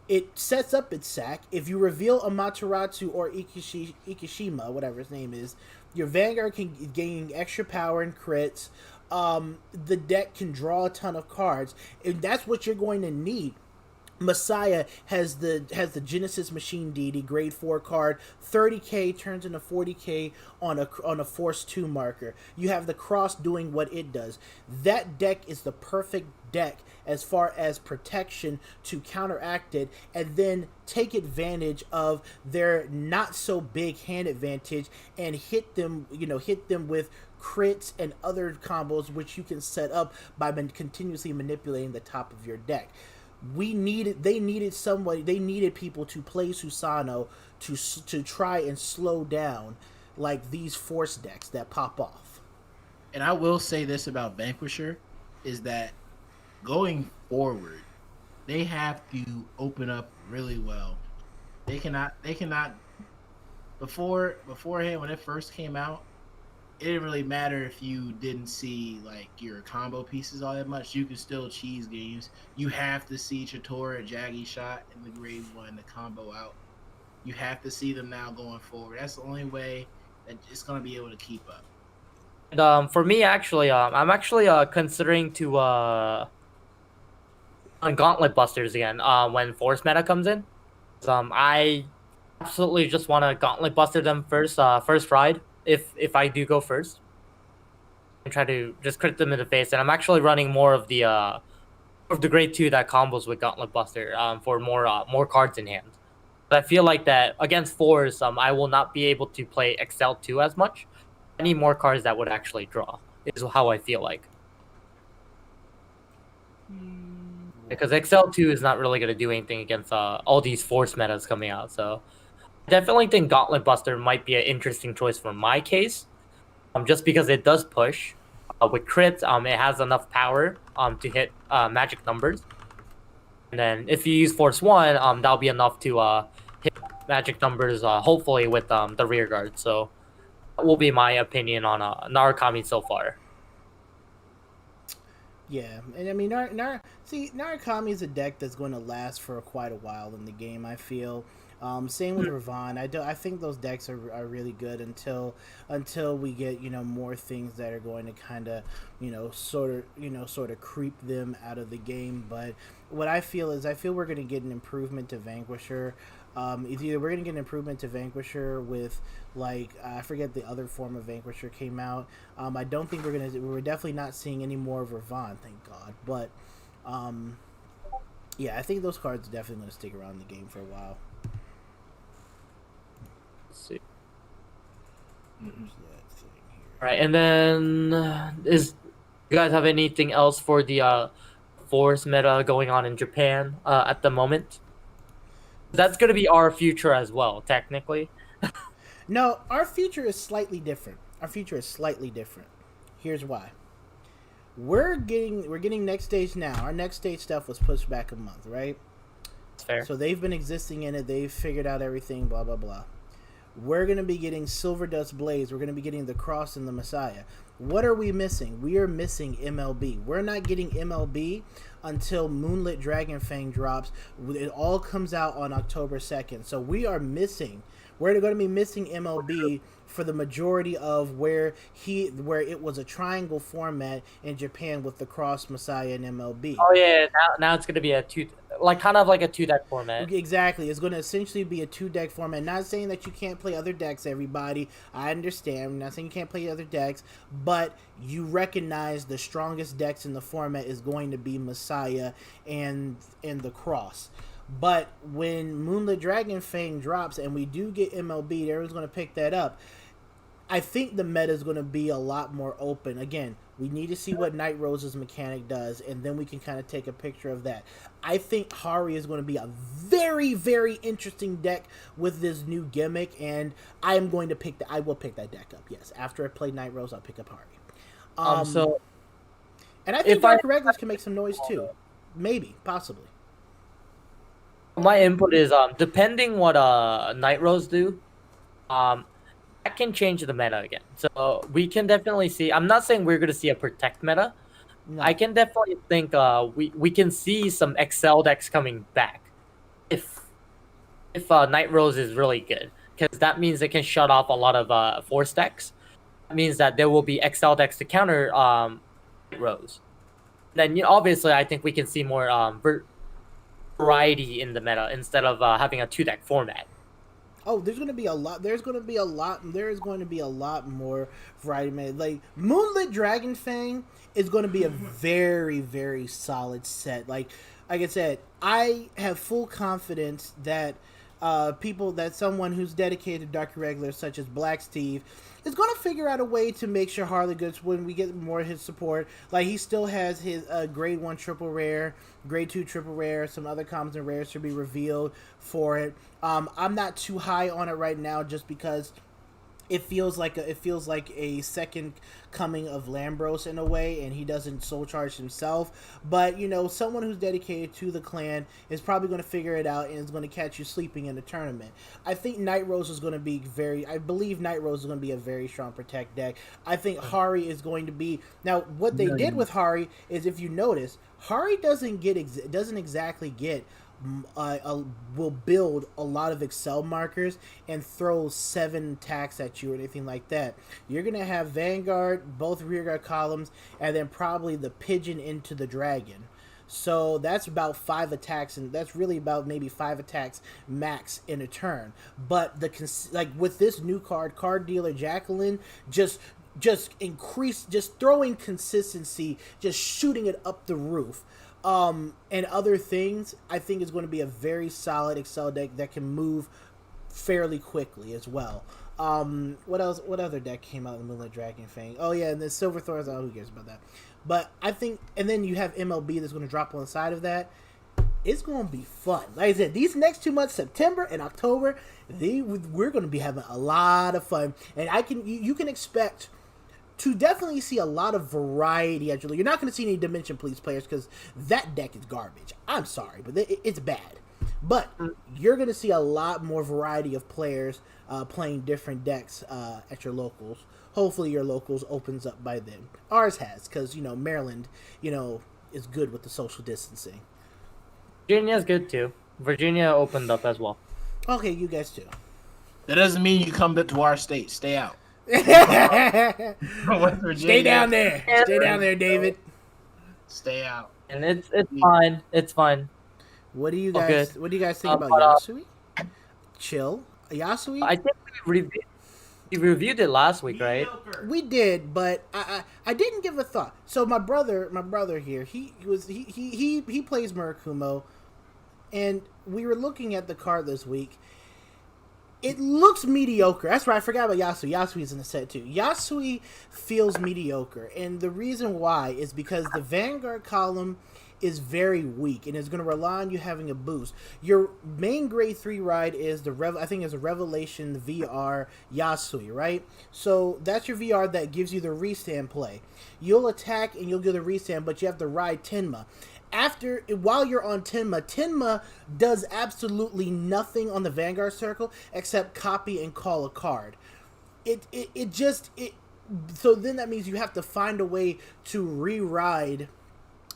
It sets up its sack. If you reveal Amaterasu or Ikishima, whatever his name is, your Vanguard can gain extra power and crits. The deck can draw a ton of cards, and that's what you're going to need Messiah has the Genesis Machine Deity grade 4 card. 30k turns into 40k on a Force 2 marker. You have the Cross doing what it does. That deck is the perfect deck as far as protection to counteract it and then take advantage of their not so big hand advantage and hit them with crits and other combos which you can set up by continuously manipulating the top of your deck. They needed people to play Susano to try and slow down like these Force decks that pop off. And I will say this about Vanquisher is that going forward, they have to open up really well. They cannot beforehand when it first came out, it didn't really matter if you didn't see like your combo pieces all that much. You could still cheese games. You have to see Chitora, Jaggy Shot, and the grade 1 to combo out. You have to see them now going forward. That's the only way that it's going to be able to keep up. And for me, actually, I'm actually considering to on Gauntlet Busters again when Force meta comes in. I absolutely just want to Gauntlet Buster them first ride. If I do go first, and try to just crit them in the face, and I'm actually running more of the grade 2 that combos with Gauntlet Buster for more cards in hand. But I feel like that against 4s, I will not be able to play Excel 2 as much. I need more cards that would actually draw. Is how I feel like. Because Excel 2 is not really going to do anything against all these Force metas coming out, so. Definitely think Gauntlet Buster might be an interesting choice for my case, just because it does push with crits. It has enough power to hit magic numbers, and then if you use Force 1, that'll be enough to hit magic numbers. Hopefully with the rear guard. So that will be my opinion on Narukami so far. Yeah, and I mean, Narukami is a deck that's going to last for quite a while in the game, I feel. Same with Ravon. I think those decks are really good until we get more things that are going to kind of sort of creep them out of the game. But what I feel we're going to get an improvement to Vanquisher. Either we're going to get an improvement to Vanquisher with like I forget the other form of Vanquisher came out. I don't think we're definitely not seeing any more of Ravon, thank God. But yeah, I think those cards are definitely going to stick around in the game for a while. Let's see. There's that thing here. Right, and then you guys have anything else for the Force meta going on in Japan at the moment? That's going to be our future as well, technically. No, our future is slightly different. Here's why. We're getting next stage now. Our next stage stuff was pushed back a month, right? That's fair. So they've been existing in it. They've figured out everything, blah, blah, blah. We're going to be getting Silver Dust Blaze. We're going to be getting the Cross and the Messiah. What are we missing? We are missing MLB. We're not getting MLB until Moonlit Dragonfang drops. It all comes out on October 2nd. So we're going to be missing MLB for the majority of where it was a triangle format in Japan with the Cross, Messiah, and MLB. Oh yeah, now it's going to be kind of like a 2-deck format. Exactly. It's going to essentially be a 2-deck format. Not saying that you can't play other decks, everybody. I understand. I'm not saying you can't play other decks, but you recognize the strongest decks in the format is going to be Messiah and the Cross. But when Moonlit Dragonfang drops and we do get MLB, everyone's going to pick that up. I think the meta is going to be a lot more open. Again, we need to see what Night Rose's mechanic does, and then we can kind of take a picture of that. I think Hari is going to be a very, very interesting deck with this new gimmick, and I will pick that deck up. Yes, after I play Night Rose, I'll pick up Hari. And I think Dark Regulars can make some noise too. Maybe, possibly. My input is depending what Night Rose do, that can change the meta again. So we can definitely see. I'm not saying we're going to see a Protect meta. No. I can definitely think we can see some Excel decks coming back if Night Rose is really good, because that means it can shut off a lot of Force decks. That means that there will be Excel decks to counter Night Rose. Then obviously I think we can see more variety in the meta instead of having a 2-deck format. Oh, there's going to be a lot. There's going to be a lot. There is going to be a lot more variety made. Like Moonlit Dragon Fang is going to be a very, very solid set. Like I said, I have full confidence that someone who's dedicated to Dark Irregular, such as Black Steve, is going to figure out a way to make sure Harley gets, when we get more of his support. Like he still has his grade 1 triple rare, grade 2 triple rare, some other commons and rares to be revealed for it. I'm not too high on it right now just because it feels like a second coming of Lambros in a way, and he doesn't soul charge himself. But someone who's dedicated to the clan is probably going to figure it out and is going to catch you sleeping in the tournament. I think Night Rose is going to be I believe Night Rose is going to be a very strong protect deck. I think Hari is going to be now. What they did with Hari is, if you notice, Hari doesn't exactly get. Will build a lot of Excel markers and throw 7 attacks at you or anything like that. You're going to have Vanguard, both rearguard columns, and then probably the pigeon into the dragon. So that's about 5 attacks, and that's really about maybe 5 attacks max in a turn. But with this new card dealer Jacqueline, just throwing consistency, just shooting it up the roof. And other things, I think is going to be a very solid Excel deck that can move fairly quickly as well. What else? What other deck came out in the Moonlit Dragon Fang? Oh yeah, and the Silver Thorns. Oh, who cares about that? But I think, and then you have MLB that's going to drop on the side of that. It's going to be fun. Like I said, these next 2 months, September and October, we're going to be having a lot of fun, and you can expect to definitely see a lot of variety. Actually, you're not going to see any Dimension Police players because that deck is garbage. I'm sorry, but it's bad. But you're going to see a lot more variety of players playing different decks at your locals. Hopefully your locals opens up by then. Ours has, because, Maryland, is good with the social distancing. Virginia's good too. Virginia opened up as well. Okay, you guys too. That doesn't mean you come to our state. Stay out. Stay down there. Stay down there, David. Stay out. And it's fine. It's fine. What do you guys think about Yasui? Chill. Yasui? I think we reviewed it last week, right? We did, but I didn't give a thought. So my brother here, he plays Murakumo, and we were looking at the card this week. It looks mediocre. That's right, I forgot about Yasui. Yasui is in the set too. Yasui feels mediocre, and the reason why is because the Vanguard column is very weak and is going to rely on you having a boost. Your main grade 3 ride is a Revelation VR Yasui, right? So that's your VR that gives you the restand play. You'll attack and you'll get the restand, but you have to ride Tenma. While you're on Tenma does absolutely nothing on the Vanguard circle except copy and call a card. So then that means you have to find a way to re-ride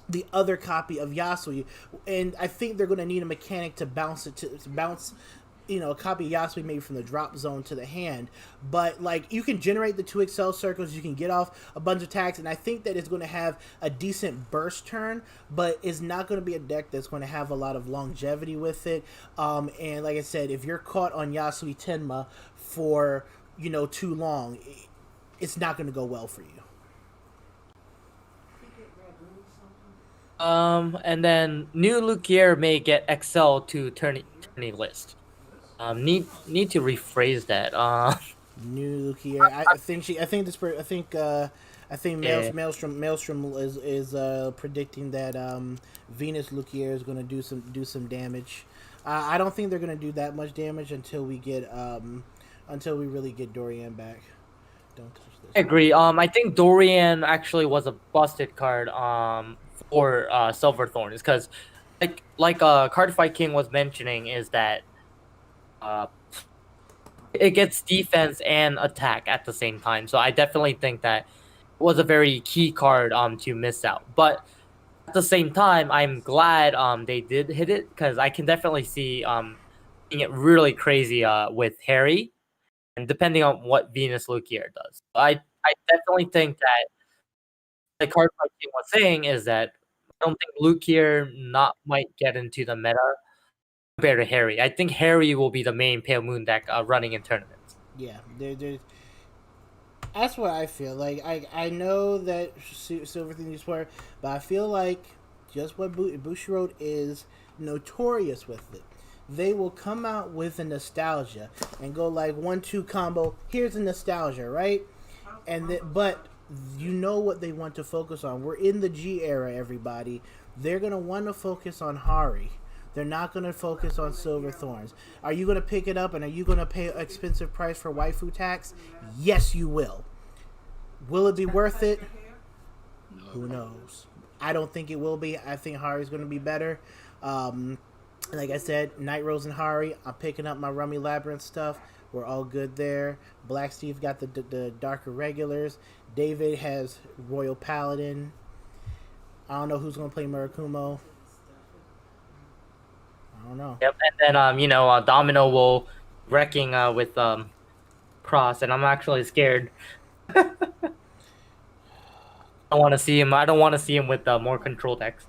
the other copy of Yasui, and I think they're going to need a mechanic to bounce a copy of Yasui maybe from the drop zone to the hand. But you can generate the 2 Excel circles, you can get off a bunch of attacks, and I think that it's going to have a decent burst turn, but it's not going to be a deck that's going to have a lot of longevity with it. And like I said, if you're caught on Yasui Tenma for too long, it's not going to go well for you. And then new Lukier may get Excel to tourney list. Need to rephrase that. New Lukier. I think Maelstrom is predicting that Venus Lukier is going to do some damage. I don't think they're going to do that much damage until we really get Dorian back. Don't touch this. I agree. I think Dorian actually was a busted card. For Silver Thorns, because like Card Fight King was mentioning, is that it gets defense and attack at the same time. So I definitely think that was a very key card to miss out. But at the same time, I'm glad they did hit it, because I can definitely see being it really crazy with Harry, and depending on what Venus Lukier does. I definitely think that the Card Fight King was saying is that I don't think Luke here might get into the meta compared to Harry. I think Harry will be the main Pale Moon deck running in tournaments. Yeah, that's what I feel like. I know that Silver thing is for, but I feel like just what Bushiroad is notorious with it. They will come out with a nostalgia and go like 1-2 combo. Here's a nostalgia, right? But you know what they want to focus on. We're in the G era, everybody. They're gonna want to focus on Hari. They're not going to focus on Silver Thorns. Are you going to pick it up and are you going to pay an expensive price for waifu tax? Yes, you will. Will it be worth it? Who knows? I don't think it will be. I think Hari's going to be better. Like I said, Night Rose and Hari, I'm picking up my Rummy Labyrinth stuff. We're all good there. Black Steve got the darker regulars. David has Royal Paladin. I don't know who's going to play Murakumo. I don't know. Yep, and then Domino will wrecking with Cross, and I'm actually scared. I don't want to see him. I don't want to see him with more control decks.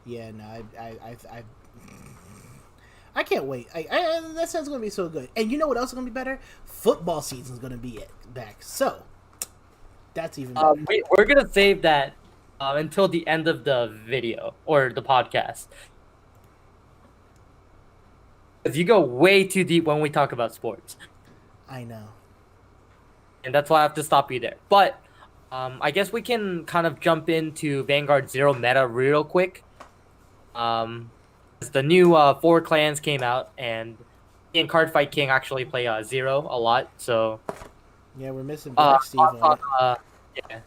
Yeah, no, I can't wait. That sounds gonna be so good. And you know what else is gonna be better? Football season's gonna be back. So that's even better. We're gonna save that until the end of the video or the podcast. Because you go way too deep when we talk about sports. I know. And that's why I have to stop you there. But I guess we can kind of jump into Vanguard Zero meta real quick. The new 4 clans came out, and me and Cardfight King actually play Zero a lot. So yeah, we're missing Black Steve on it. Yeah.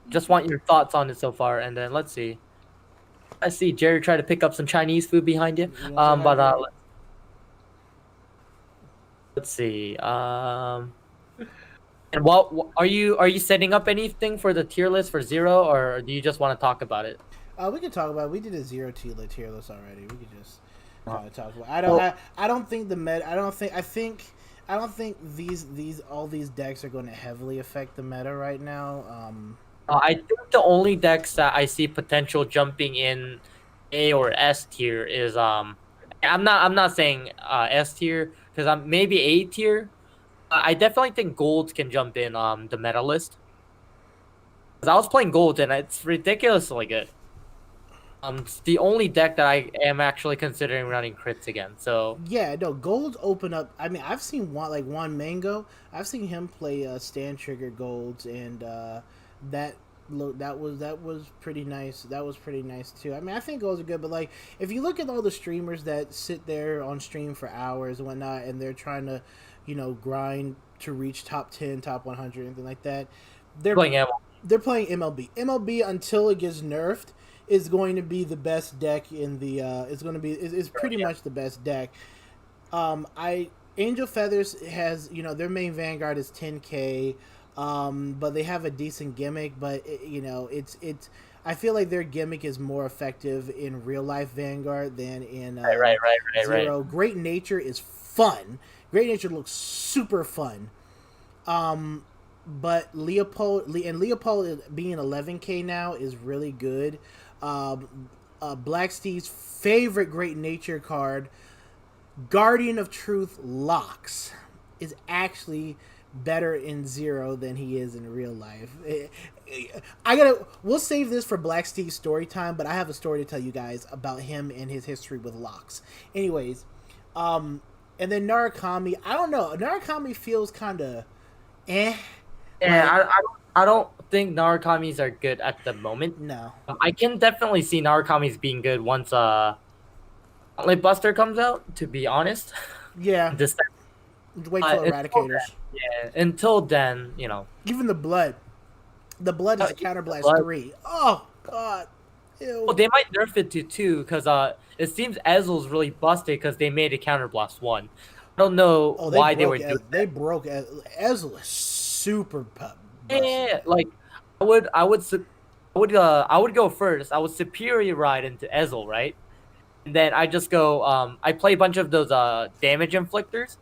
Just want your thoughts on it so far, and then let's see. I see Jerry try to pick up some Chinese food behind you. Let's see. And what are you setting up anything for the tier list for Zero, or do you just want to talk about it? We can talk about it. We did a Zero tier list already. We could just talk about it. I don't think the meta. I don't think all these decks are going to heavily affect the meta right now. I think the only decks that I see potential jumping in A or S tier is I'm not saying S tier because I'm maybe A tier. I definitely think Golds can jump in the meta list. Cause I was playing Golds and it's ridiculously good. It's the only deck that I am actually considering running crits again. So yeah, no, Golds open up. I mean, I've seen Juan Mango. I've seen him play stand trigger Golds and. That was pretty nice. That was pretty nice too. I mean, I think goals are good, but like if you look at all the streamers that sit there on stream for hours and whatnot, and they're trying to, grind to reach top 10, top 100, anything like that, they're playing MLB. MLB until it gets nerfed is going to be the best deck in the. Is pretty much the best deck. Angel Feathers has their main Vanguard is 10K. But they have a decent gimmick, but it's I feel like their gimmick is more effective in real life Vanguard than in Zero. Right. Great Nature is fun. Great Nature looks super fun. But Leopold being 11K now is really good. Black Steve's favorite Great Nature card, Guardian of Truth Locks, is actually better in Zero than he is in real life. We'll save this for Black Steve's story time, but I have a story to tell you guys about him and his history with locks. Anyways, and then Narukami, I don't know. Narukami feels kind of Yeah, I don't think Narukami's are good at the moment. No. I can definitely see Narukami's being good once Gauntlet Buster comes out, to be honest. Yeah. Just wait till Eradicators. Yeah, until then, Even the blood. The blood is Counterblast 3. Oh, God. Ew. Well, they might nerf it to 2, because it seems Ezel's really busted because they made a Counterblast 1. I don't know why they were doing They broke Ezel is super busted. Yeah, like, I would go first. I would superior ride into Ezel, right? And then I just go, I play a bunch of those damage inflictors.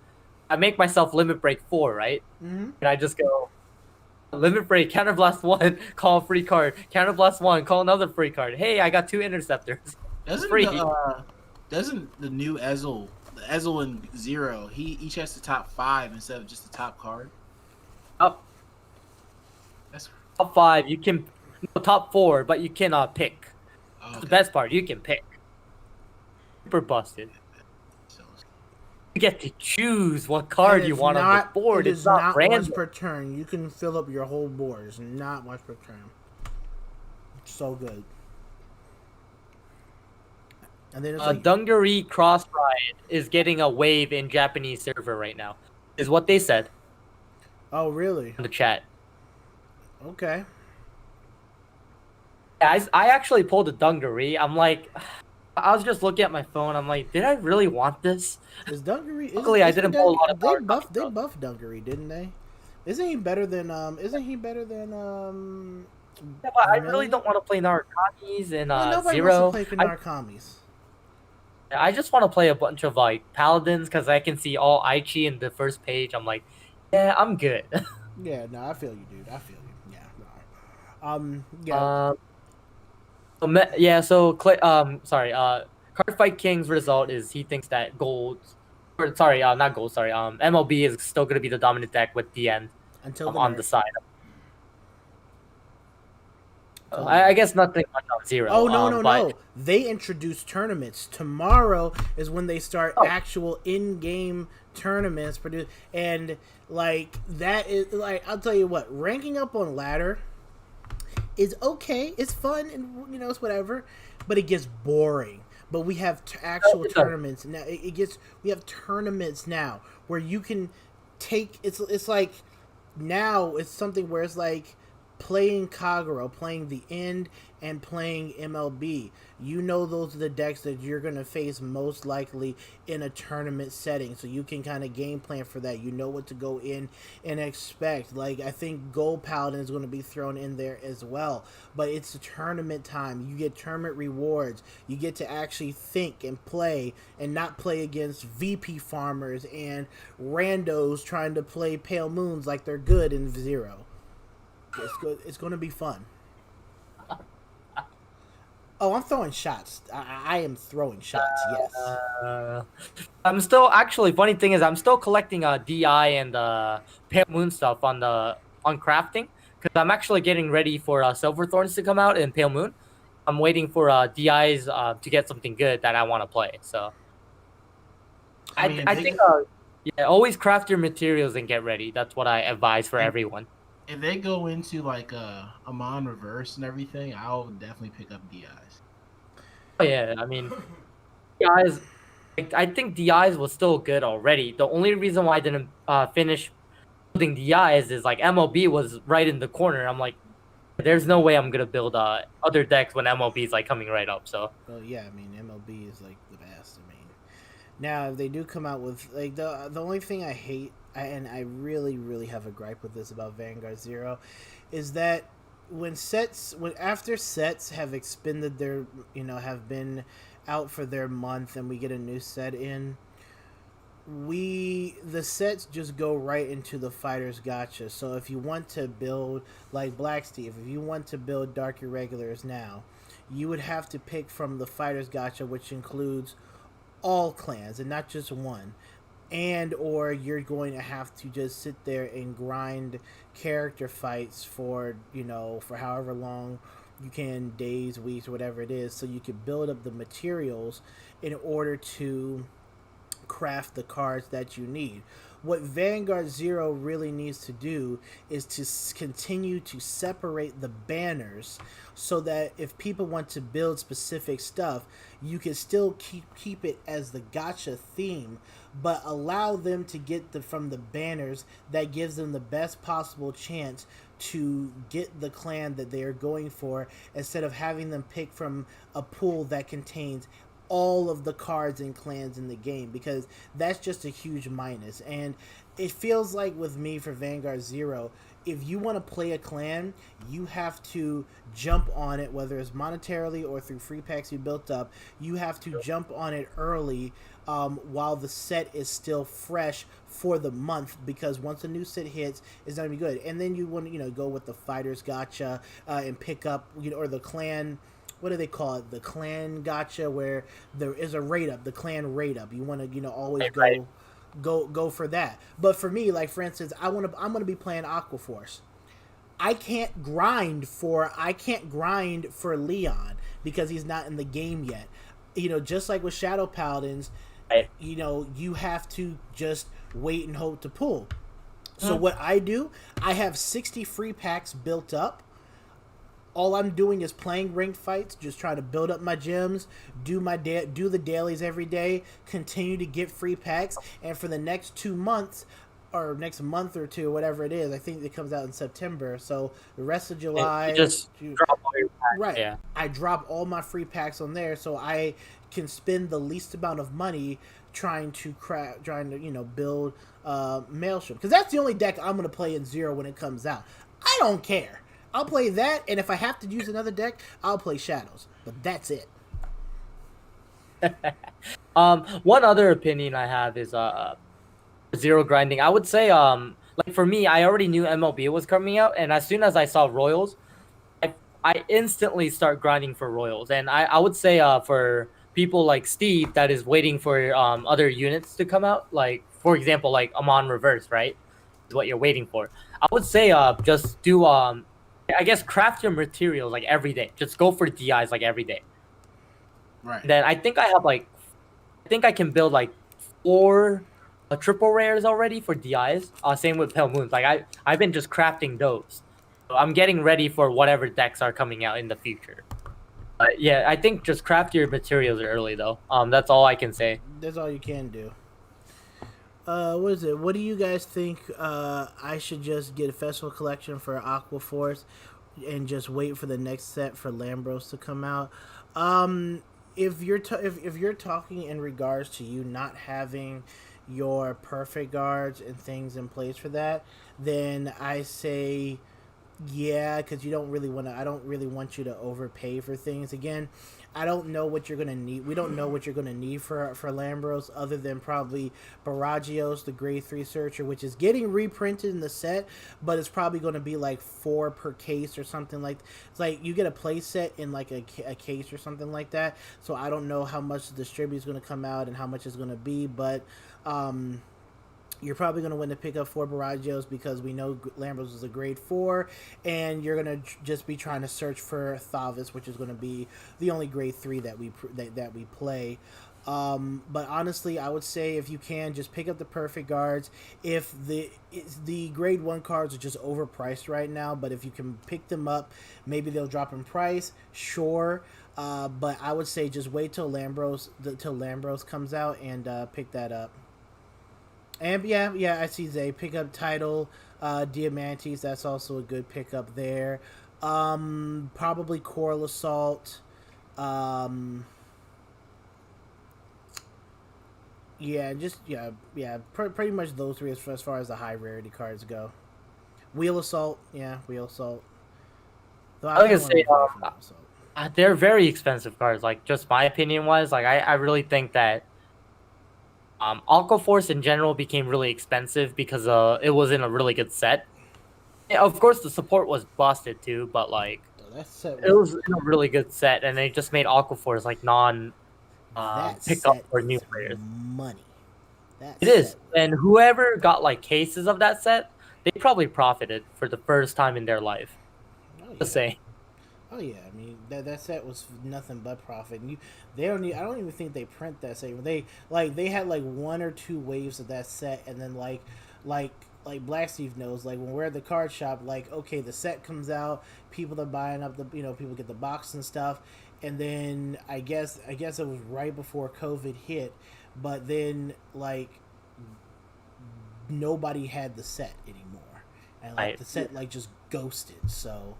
I make myself limit break 4, right? Mm-hmm. And I just go Limit break, counterblast 1, call a free card. Counterblast 1, call another free card. Hey, I got 2 interceptors. Doesn't Free. the new Ezel, the Ezel and Zero, he each has the top 5 instead of just the top card? Up. That's Top 5, you can... No, top 4, but you cannot pick. okay. The best part, you can pick. Super busted. So, You get to choose what card And you it's want on not- the board. It It's is not not random. once per turn. You can fill up your whole board. It's not once per turn. It's so good. And then it's like, Dungaree Crossride is getting a wave in Japanese server right now. Is what they said oh really? in the chat. Okay. I actually pulled a Dungaree. I'm like, I was just looking at my phone. I'm like, did I really want this? Is Dungaree? Luckily, I didn't pull a lot of They power buffed. They copies, though. buffed Dungaree, didn't they? Isn't he better than? Isn't he better than? Yeah, but I really Million? don't want to play Narakamis and Well, nobody Zero. wants to play Narakamis. I just want to play a bunch of like Paladins because I can see all Aichi in the first page. I'm like, yeah, I'm good. Yeah, no, I feel you, dude. I feel you. Yeah, no. Yeah. Card Fight King's result is he thinks that gold, or sorry, not gold, sorry, MLB is still gonna be the dominant deck with the end Until the on nerf. the side. Until I guess nothing much on Zero. Oh no, but no! They introduce tournaments. Tomorrow is when they start Oh. actual in-game tournaments. And like that is like I'll tell you what, ranking up on ladder is okay. It's fun and it's whatever, but it gets boring. But we have actual it does. tournaments now. We have tournaments now where you can take. It's like now it's something where it's like playing Kagero, playing the end, and playing MLB. Those are the decks that you're going to face most likely in a tournament setting. So you can kind of game plan for that. You know what to go in and expect. Like, I think Gold Paladin is going to be thrown in there as well. But it's a tournament time. You get tournament rewards. You get to actually think and play and not play against VP farmers and randos trying to play Pale Moons like they're good in Zero. It's good. It's going to be fun. Oh, I'm throwing shots. I am throwing shots. Yes. I'm still actually. Funny thing is, I'm still collecting DI and Pale Moon stuff on crafting because I'm actually getting ready for Silver Thorns to come out in Pale Moon. I'm waiting for DIs to get something good that I want to play. So I think always craft your materials and get ready. That's what I advise for everyone. if they go into like Amon reverse and everything, I'll definitely pick up DIs. Oh, yeah, I mean, DIs. I think DIs was still good already. The only reason why I didn't finish building DIs is like MLB was right in the corner. I'm like, there's no way I'm gonna build other decks when MLB is like coming right up. So. Well, yeah, I mean MLB is like the best. I mean, now if they do come out with like the only thing I hate, and I really have a gripe with this about Vanguard Zero, is that after sets have expended their have been out for their month and we get a new set in, the sets just go right into the fighter's gacha. So if you want to build like Black Steve, if you want to build Dark Irregulars now, you would have to pick from the fighter's gacha, which includes all clans and not just one. And or you're going to have to just sit there and grind character fights for however long you can, days, weeks, whatever it is, so you can build up the materials in order to craft the cards that you need. What Vanguard Zero really needs to do is to continue to separate the banners so that if people want to build specific stuff, you can still keep it as the gacha theme, but allow them to get from the banners that gives them the best possible chance to get the clan that they are going for, instead of having them pick from a pool that contains all of the cards and clans in the game, because that's just a huge minus. And it feels like with me for Vanguard Zero, if you want to play a clan, you have to jump on it, whether it's monetarily or through free packs you built up. You have to jump on it early while the set is still fresh for the month, because once a new set hits, it's not gonna be good. And then you want to go with the fighters gotcha and pick up or the clan. What do they call it? The clan gotcha, where there is a rate up, the clan rate up. You want to always go for that. But for me, like for instance, I'm gonna be playing Aquaforce. I can't grind for Leon because he's not in the game yet. Just like with Shadow Paladins, you have to just wait and hope to pull. So what I do, I have 60 free packs built up. All I'm doing is playing ranked fights, just trying to build up my gems, do the dailies every day, continue to get free packs, and for the next 2 months, or next month or two, whatever it is, I think it comes out in September. So the rest of July, drop all your packs. Right? Yeah. I drop all my free packs on there, so I can spend the least amount of money trying to build Maelstrom, because that's the only deck I'm gonna play in Zero when it comes out. I don't care. I'll play that, and if I have to use another deck, I'll play Shadows. But that's it. One other opinion I have is Zero grinding. I would say like for me, I already knew MLB was coming out, and as soon as I saw Royals, I instantly start grinding for Royals. And I would say for people like Steve that is waiting for other units to come out, like for example, like Amon Reverse, right? Is what you're waiting for. I would say just do I guess craft your materials like every day. Just go for DIs like every day. Right. Then I think I can build like 4 triple rares already for DIs. Same with Pale Moons. Like I've been just crafting those. So I'm getting ready for whatever decks are coming out in the future. Yeah, I think just craft your materials early though. That's all I can say. That's all you can do. What is it? What do you guys think? I should just get a festival collection for Aquaforce and just wait for the next set for Lambros to come out. If you're talking in regards to you not having your perfect guards and things in place for that, then I say yeah, because you don't really want to. I don't really want you to overpay for things. Again, I don't know what you're gonna need. We don't know what you're gonna need for Lambros, other than probably Baragios, the grade 3 searcher, which is getting reprinted in the set, but it's probably gonna be like 4 per case or something like. It's like you get a play set in like a case or something like that. So I don't know how much the distributor is gonna come out and how much it's gonna be, but you're probably going to want to pick up 4 Baragios because we know Lambros is a grade 4, and you're going to just be trying to search for Thavis, which is going to be the only grade 3 that we play. But honestly, I would say if you can, just pick up the perfect guards. If the grade 1 cards are just overpriced right now, but if you can pick them up, maybe they'll drop in price, sure. But I would say just wait till Lambros comes out and pick that up. And yeah, I see Zay pick up Tidal, Diamantes. That's also a good pickup there. Probably Coral Assault. Pretty much those 3 as far as the high rarity cards go. Wheel Assault, Wheel Assault. Though I was gonna say they're very expensive cards. Like just my opinion was like I really think that. Aquaforce in general became really expensive because it was in a really good set. Yeah, of course, the support was busted too, but like it was in a really good set, and they just made Aquaforce like non pick up for new players. Money. It is, and whoever got like cases of that set, they probably profited for the first time in their life. Oh, yeah. Just saying. Oh yeah, I mean that set was nothing but profit. And I don't even think they print that set. They had like 1 or 2 waves of that set, and then like Black Steve knows, like when we're at the card shop, like okay, the set comes out, people are buying up people get the box and stuff, and then I guess it was right before COVID hit, but then like nobody had the set anymore, and like the set like just ghosted. So.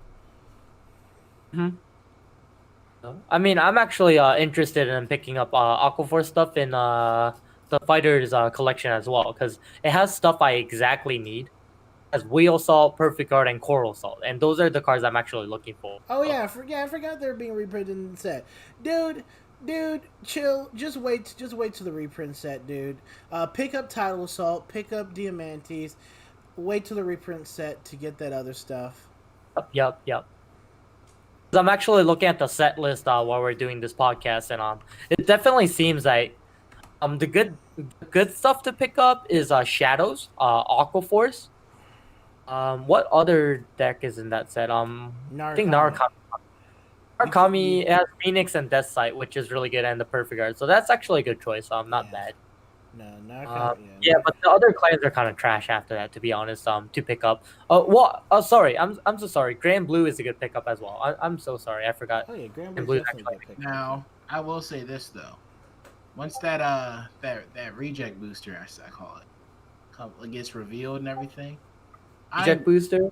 I mean, I'm actually interested in picking up Aquaforce stuff in the Fighters collection as well, because it has stuff I exactly need. as Wheel Salt, Perfect Guard, and Coral Salt, and those are the cards I'm actually looking for. Oh yeah, I forgot they're being reprinted in the set, dude, chill. Just wait till the reprint set, dude. Pick up Tidal Assault, pick up Diamantes. Wait till the reprint set to get that other stuff. Yep. I'm actually looking at the set list while we're doing this podcast, and it definitely seems like the good stuff to pick up is Shadows, Aqua Force. What other deck is in that set? I think Narukami. Narukami has Phoenix and Death Sight, which is really good, and the Perfect Guard. So that's actually a good choice. Not bad. No, Narukami. Yeah, but the other clans are kind of trash after that, to be honest. To pick up. Sorry. I'm so sorry. Grand Blue is a good pickup as well. I'm so sorry. I forgot. Oh yeah, Grand Blue is definitely a good pickup. Now, I will say this though. Once that reject booster, I call it, gets revealed and everything. Reject booster.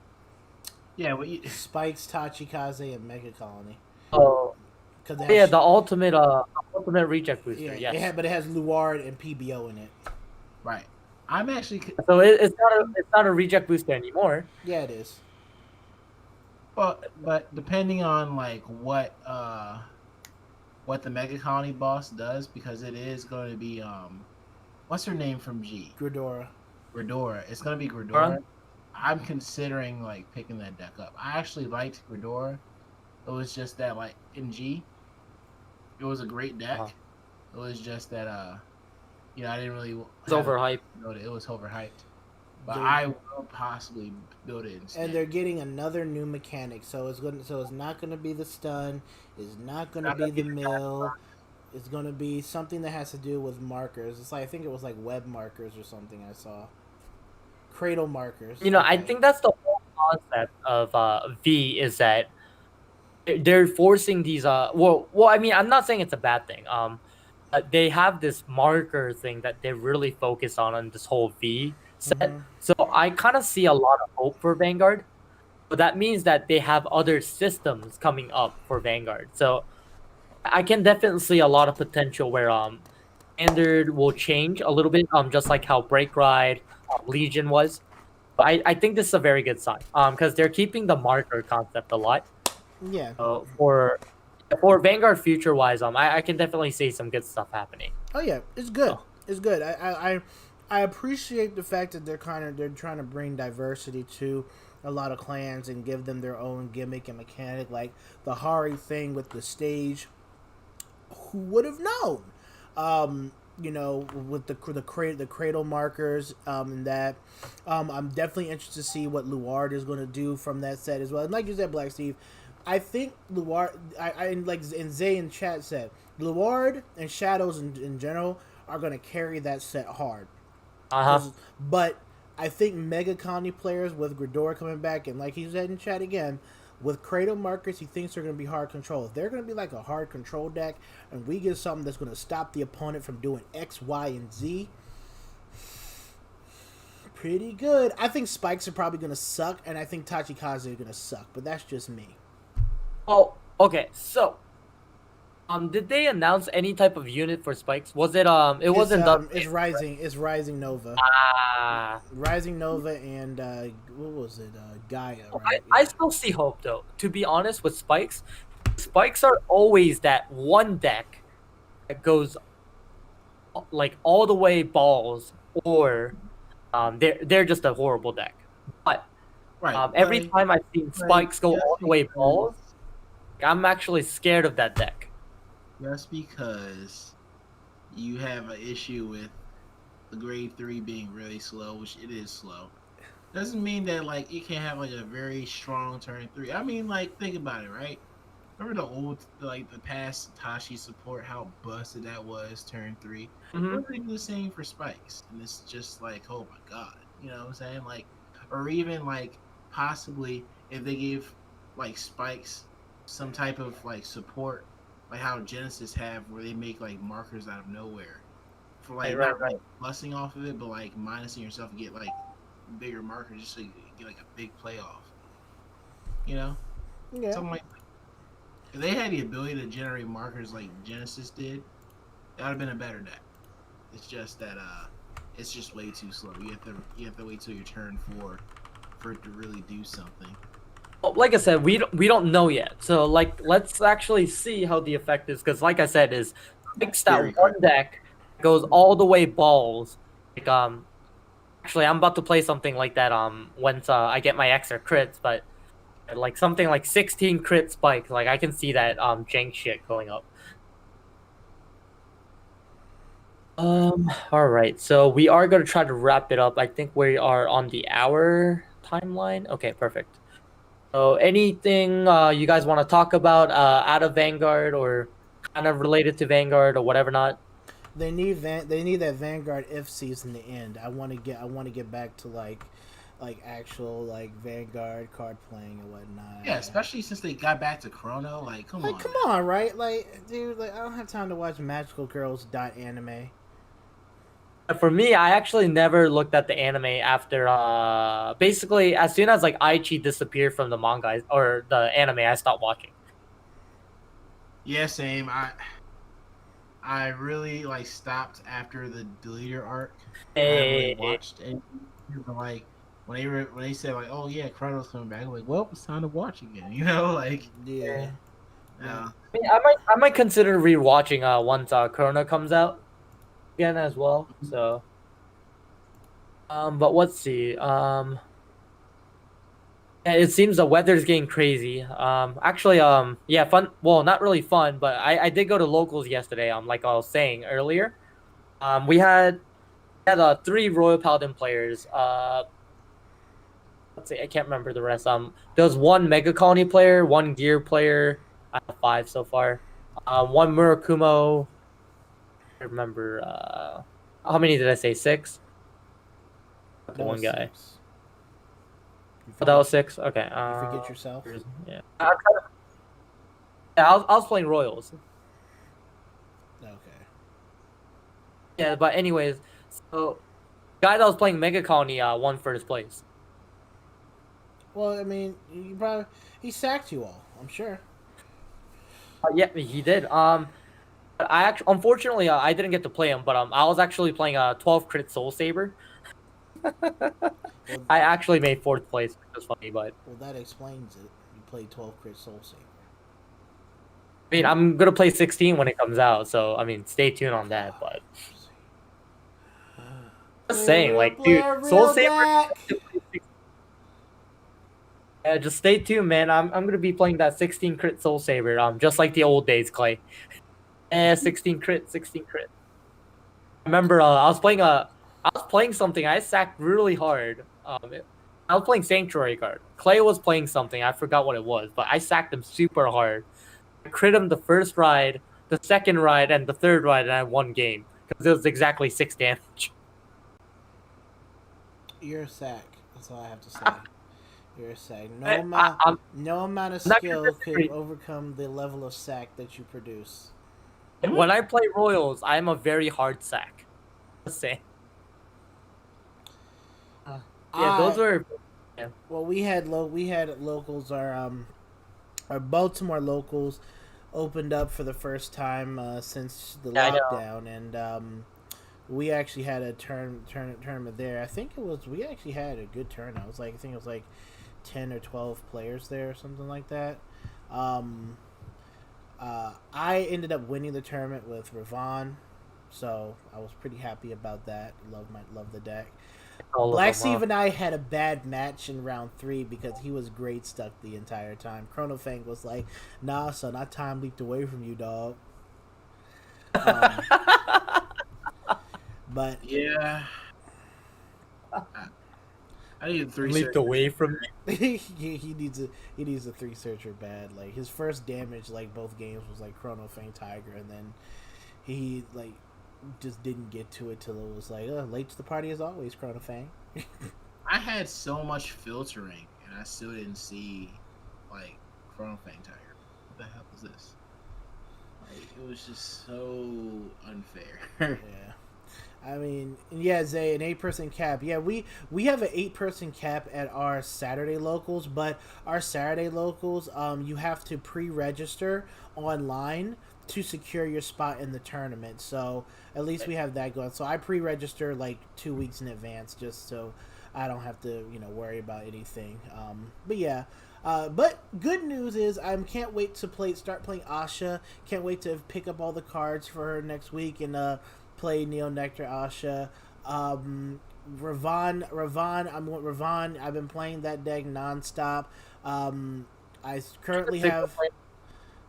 Yeah, Spikes, Tachikaze, and Mega Colony. Oh. Yeah, the ultimate reject booster. Yeah, yes. but it has Luard and PBO in it. Right. I'm actually. So it's not a reject booster anymore. Yeah, it is. Well, but depending on like what the Mega Colony boss does, because it is going to be what's her name from G? Gridora. It's going to be Gridora. I'm considering like picking that deck up. I actually liked Gridora. It was just that like in G, it was a great deck. It was just that I didn't really. It's overhyped. It was overhyped. But I will possibly build it instead. And they're getting another new mechanic, so it's not going to be the stun. It's not going to be the mill. It's going to be something that has to do with markers. It's like I think it was like web markers or something I saw. Cradle markers. I think that's the whole concept of V is that they're forcing these. I mean, I'm not saying it's a bad thing. They have this marker thing that they really focus on this whole V set. Mm-hmm. So I kind of see a lot of hope for Vanguard. But that means that they have other systems coming up for Vanguard. So I can definitely see a lot of potential where Standard will change a little bit, just like how Break Ride, Legion was. But I think this is a very good sign because they're keeping the marker concept a lot. Yeah. For Vanguard future wise, I can definitely see some good stuff happening. Oh yeah, it's good. It's good. I appreciate the fact that they're trying to bring diversity to a lot of clans and give them their own gimmick and mechanic, like the Hari thing with the stage. Who would have known? With the cradle markers and that. I'm definitely interested to see what Luard is going to do from that set as well. And like you said, Black Steve, I think Luard, and Zay in chat said, Luard and Shadows in general are going to carry that set hard. But I think Mega Colony players with Gridora coming back, and like he said in chat again, with Cradle markers, he thinks they're going to be hard control. If they're going to be like a hard control deck, and we get something that's going to stop the opponent from doing X, Y, and Z, pretty good. I think Spikes are probably going to suck, and I think Tachikaze are going to suck, but that's just me. Oh, okay. So, did they announce any type of unit for Spikes? Was it wasn't done. It's Rising Nova. Rising Nova and what was it? Gaia. Right? I still see hope though. To be honest, with Spikes are always that one deck that goes like all the way balls, or they're just a horrible deck. But every time I've seen Spikes go all the way balls, I'm actually scared of that deck. Just because you have an issue with the grade 3 being really slow, which it is slow, doesn't mean that like it can have like a very strong turn 3. I mean, like, think about it, right? Remember the past Tashi support, how busted that was turn 3? Mm-hmm. We're gonna do the same for Spikes, and it's just like, oh my god, you know what I'm saying? Like, or even like possibly if they give like Spikes some type of like support, like how Genesis have, where they make like markers out of nowhere for like right. Busting off of it, but like minusing yourself to get like bigger markers just so you get like a big playoff. You know? Yeah. Something like that. If they had the ability to generate markers like Genesis did, that would have been a better deck. It's just that it's just way too slow. You have to wait till your turn 4 for it to really do something. Well, like I said, we don't know yet. So like, let's actually see how the effect is, because like I said, is picks that Very one correct. deck goes all the way balls. Like actually, I'm about to play something like that. Once I get my extra crits, but like something like 16 crit spike. Like I can see that jank shit going up. All right. So we are gonna try to wrap it up. I think we are on the hour timeline. Okay, perfect. So anything you guys want to talk about out of Vanguard or kind of related to Vanguard or whatever not? They need that Vanguard if season to end. I want to get back to like actual like Vanguard card playing and whatnot. Yeah, especially since they got back to Chrono. Like, come Like, on. come on, right? Like, dude, like I don't have time to watch Magical Girls anime. For me, I actually never looked at the anime after basically as soon as like Aichi disappeared from the manga or the anime, I stopped watching. Yeah, same. I really like stopped after the deleter arc. I haven't really watched anything. But, like when they said like, oh yeah, Chrono's coming back, I'm like, well, it's time to watch again. You know, like Yeah. yeah. I mean, I might consider rewatching once Corona comes out again as well. So, but let's see. It seems the weather's getting crazy. Actually, yeah, fun. Well, not really fun, but I did go to locals yesterday. Like I was saying earlier, we had 3 Royal Paladin players. Let's see, I can't remember the rest. There was 1 Mega Colony player, 1 Gear player. I have 5 so far. 1 Murakumo. I remember. How many did I say? 6. That One was guy. 6. Oh, that was 6. Okay. You forget yourself. Yeah. I was playing Royals. Okay. Yeah, but anyways, so guy that was playing Mega Colony won first place. Well, I mean, he sacked you all. I'm sure. Yeah, he did. Unfortunately, I didn't get to play him, but I was actually playing a 12 crit Soul Saber. I actually made 4th place, which was funny, but Well, that explains it. You played 12 crit Soul Saber. I mean, I'm gonna play 16 when it comes out, so I mean, stay tuned on that. But just saying, like, dude, Soul Saber. Yeah, just stay tuned, man. I'm gonna be playing that 16 crit Soul Saber, just like the old days, Clay. 16 crit, 16 crit. I remember I was playing something. I sacked really hard. I was playing Sanctuary card. Clay was playing something. I forgot what it was, but I sacked him super hard. I crit him the first ride, the second ride, and the third ride, and I won game because it was exactly 6 damage. You're a sack. That's all I have to say. You're a sack. No amount of skill could overcome the level of sack that you produce. When I play Royals, I'm a very hard sack. Just saying. Yeah, those were. Yeah. Well, we had locals. Our Baltimore locals opened up for the first time since the lockdown, and we actually had a tournament there. I think we actually had a good turnout. I think it was like 10 or 12 players there or something like that. I ended up winning the tournament with Ravon, so I was pretty happy about that. Love the deck. Black Steve and I had a bad match in round 3 because he was grade stuck the entire time. Chronofang was like, "Nah, son, I time leaped away from you, dog." But yeah, I need a 3 leaped away from me. he needs a 3 searcher bad. Like his first damage, like both games, was like Chronofang Tiger, and then he like just didn't get to it till it was like late to the party as always, Chronofang. I had so much filtering and I still didn't see like Chronofang Tiger. What the hell is this? Like it was just so unfair. Yeah. I mean, yeah, Zay, an 8-person cap. Yeah, we have an 8-person cap at our Saturday locals, but our Saturday locals, you have to pre-register online to secure your spot in the tournament. So at least we have that going. So I pre-register like 2 weeks in advance just so I don't have to worry about anything. But yeah. But good news is I can't wait to start playing Asha. Can't wait to pick up all the cards for her next week and play Neo Nectar Asha. Ravon. I've been playing that deck nonstop. I currently have.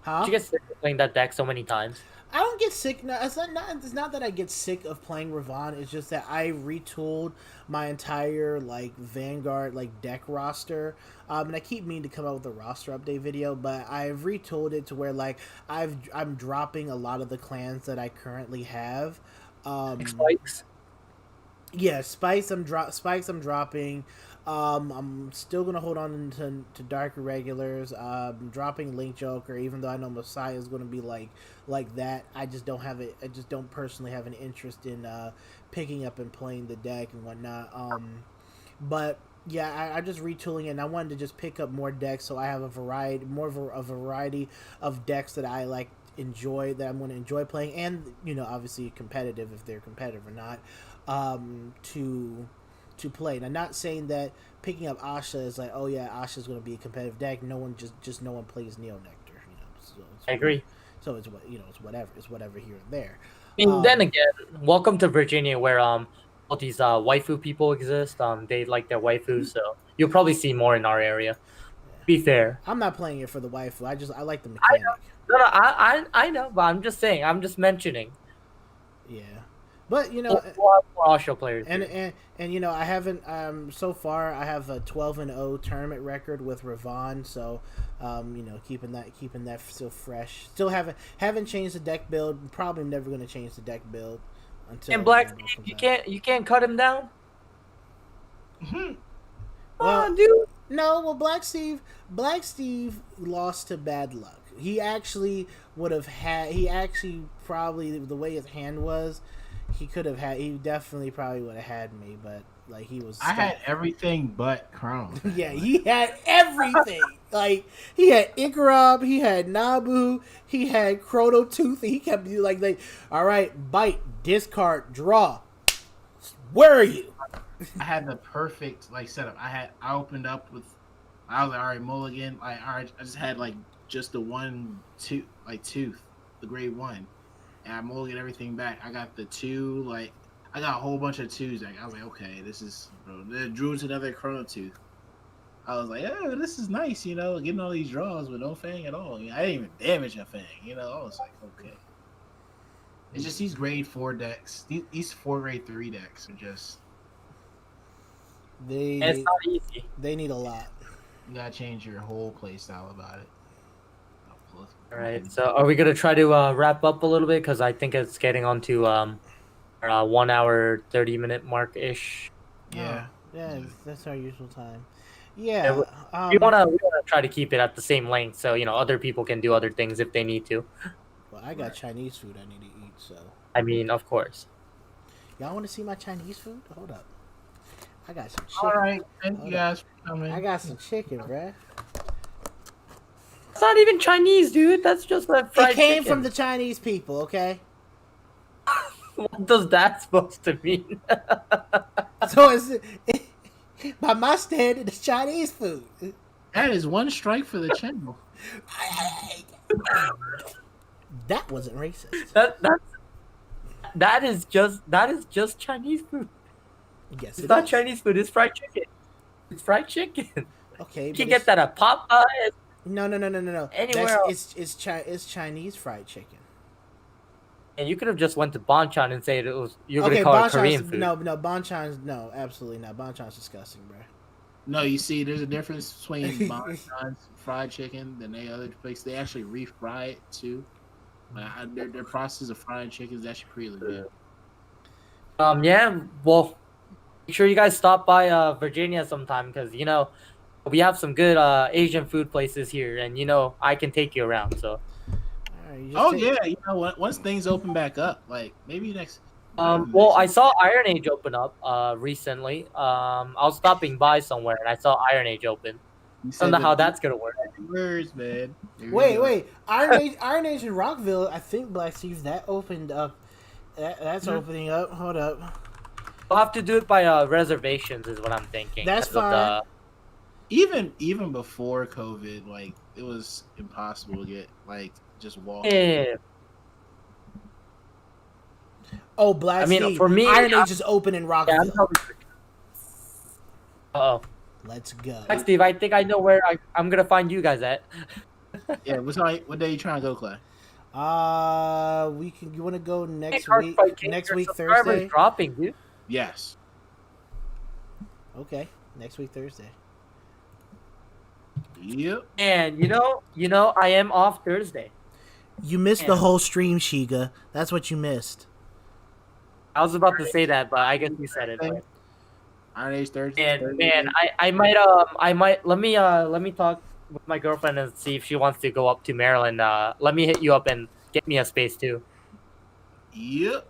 Huh? Did you get sick of playing that deck so many times? I don't get sick. No, it's not that I get sick of playing Ravon. It's just that I retooled my entire Vanguard deck roster. And I keep meaning to come out with a roster update video, but I've retooled it to where I'm dropping a lot of the clans that I currently have. Spikes. Yeah, Spikes. I'm dropping. I'm still gonna hold on to Dark Irregulars. Dropping Link Joker, even though I know Messiah is gonna be like that. I just don't have it. I just don't personally have an interest in picking up and playing the deck and whatnot. But yeah, I'm just retooling it, and I wanted to just pick up more decks so I have a variety of decks that I enjoy, that I'm going to enjoy playing, and obviously competitive if they're competitive or not, to play. And I'm not saying that picking up Asha is oh yeah, Asha's going to be a competitive deck. No one no one plays Neo Nectar, So I agree. So it's it's whatever here and there. Then again, welcome to Virginia, where all these waifu people exist. They like their waifus, so you'll probably see more in our area. Be fair. I'm not playing it for the waifu. I like the mechanic. I know, but I'm just saying. I'm just mentioning. Yeah. But Asha players, and I haven't so far I have a 12-0 tournament record with Ravon, so keeping that still fresh. Still haven't changed the deck build. Probably never going to change the deck build until. And Black, you can't cut him down. Well, dude. No, well, Black Steve lost to bad luck. He actually would have had. He actually probably, the way his hand was, he definitely probably would have had me, but he was. I had everything but Chrome. Yeah, he had everything. He had Ikarob, he had Nabu, he had Chrono Tooth. He kept all right, bite, discard, draw. Where are you? I had the perfect setup. I opened up with. I was all right, mulligan. All right, I just had just the one tooth, the grade 1. And I mulligan everything back. I got the 2, I got a whole bunch of 2s. I was okay, this is, Then drew into another Chrono Tooth. I was oh, this is nice, getting all these draws with no Fang at all. I didn't even damage a Fang, I was okay. It's just these grade 4 decks. These 4 grade 3 decks are just. It's not easy. They need a lot. You gotta change your whole play style about it. All right, so are we gonna try to wrap up a little bit, because I think it's getting on to our 1 hour 30-minute mark ish. Yeah, that's our usual time. Yeah, we wanna try to keep it at the same length, so other people can do other things if they need to. Well, I got Chinese food I need to eat, so. I mean, of course. Y'all want to see my Chinese food? Hold up. I got some chicken. All right, thank you guys for coming. I got some chicken, bruh. It's not even Chinese, dude. That's just that fried It came chicken. from the Chinese people, okay? What does that supposed to mean? So by my standard, it's Chinese food. That is one strike for the channel. That wasn't racist. That is just Chinese food. Yes, It's not Chinese food. It's fried chicken. It's fried chicken. Okay, You can get that at Popeyes. No. Anywhere else. It's Chinese fried chicken. And you could have just went to Bonchon and said you're Okay, gonna call it Bonchon's, Korean food. No, Bonchan's, no, absolutely not. Bonchon's disgusting, bro. No, you see, there's a difference between Bonchon's fried chicken than any other place. They actually refry it too. Their process of frying chicken is actually pretty good. Yeah. Well, make sure you guys stop by Virginia sometime, because we have some good Asian food places here, and I can take you around. So. Right, Once things open back up, maybe next. Well, I saw Iron Age open up recently. I was stopping by somewhere and I saw Iron Age open. I don't know how that's gonna work. Words, man. Wait. Iron Age in Rockville. I think Black Steve that opened up. That's opening up. Hold up. We'll have to do it by reservations, is what I'm thinking. That's 'cause of fine. Even before COVID, like it was impossible to get like just walk. Yeah. Oh, Black I mean, Steve. for me, Iron Age is open in Yeah, Rockville. Uh-oh. Let's go. Hi, Steve, I think I know where I'm gonna find you guys at. Yeah, what day you trying to go, Clay? We can. You want to go next Card week? Fight King, Next your week, subscribers Thursday. dropping, dude. Yes. Okay, next week, Thursday. Yep. And you know, I am off Thursday. You missed the whole stream, Shiga. That's what you missed. I was about to say that, but I guess you said it. But... Iron Age Thursday. And man, I might let me talk with my girlfriend and see if she wants to go up to Maryland. Let me hit you up and get me a space too. Yep.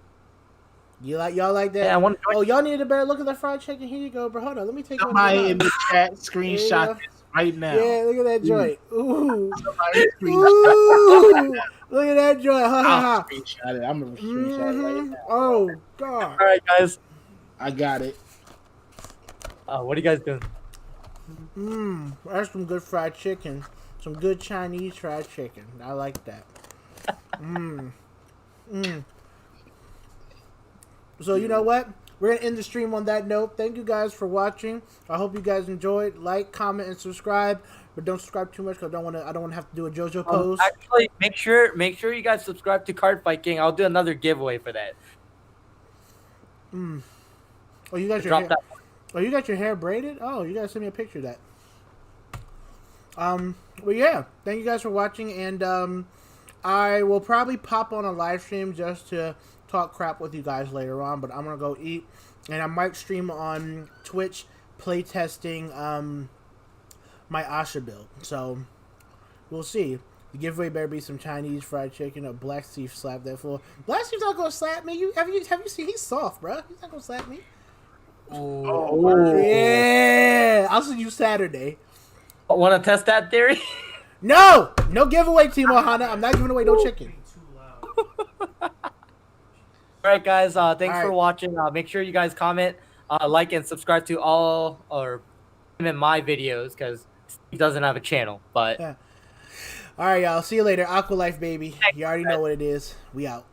Y'all like that? Yeah, I want. Oh, y'all need a better look at that fried chicken. Here you go, bro. Hold on, let me take Somebody in one. the chat screenshot this right now. Yeah, look at that joint. Ooh. Somebody Ooh. Look at that joint. Ha ha I'll ha. screenshot it. I'm gonna screenshot it right now. Oh God. All right, guys. I got it. What are you guys doing? That's some good fried chicken. Some good Chinese fried chicken. I like that. So you know what? We're gonna end the stream on that note. Thank you guys for watching. I hope you guys enjoyed. Like, comment, and subscribe. But don't subscribe too much because I don't wanna have to do a JoJo pose. Actually, make sure you guys subscribe to Card Fight King. I'll do another giveaway for that. Oh, you got your Drop hair. that. Oh, you got your hair braided? Oh, you gotta send me a picture of that. Well, yeah. Thank you guys for watching, and I will probably pop on a live stream just to talk crap with you guys later on. But I'm gonna go eat, and I might stream on Twitch playtesting my Asha build. So we'll see. The giveaway better be some Chinese fried chicken or Black Steve slap that fool. Black Steve's not gonna slap me. Have you seen? He's soft, bro. He's not gonna slap me. Oh, Yeah, I'll see you Saturday. Want to test that theory? No giveaway, Team Ohana. I'm not giving away no chicken. All right, guys. Thanks All for right. watching. Make sure you guys comment, like, and subscribe to all or my videos because Steve doesn't have a channel. But Yeah. All right, y'all. See you later. Aqua Life, baby. You already know what it is. We out.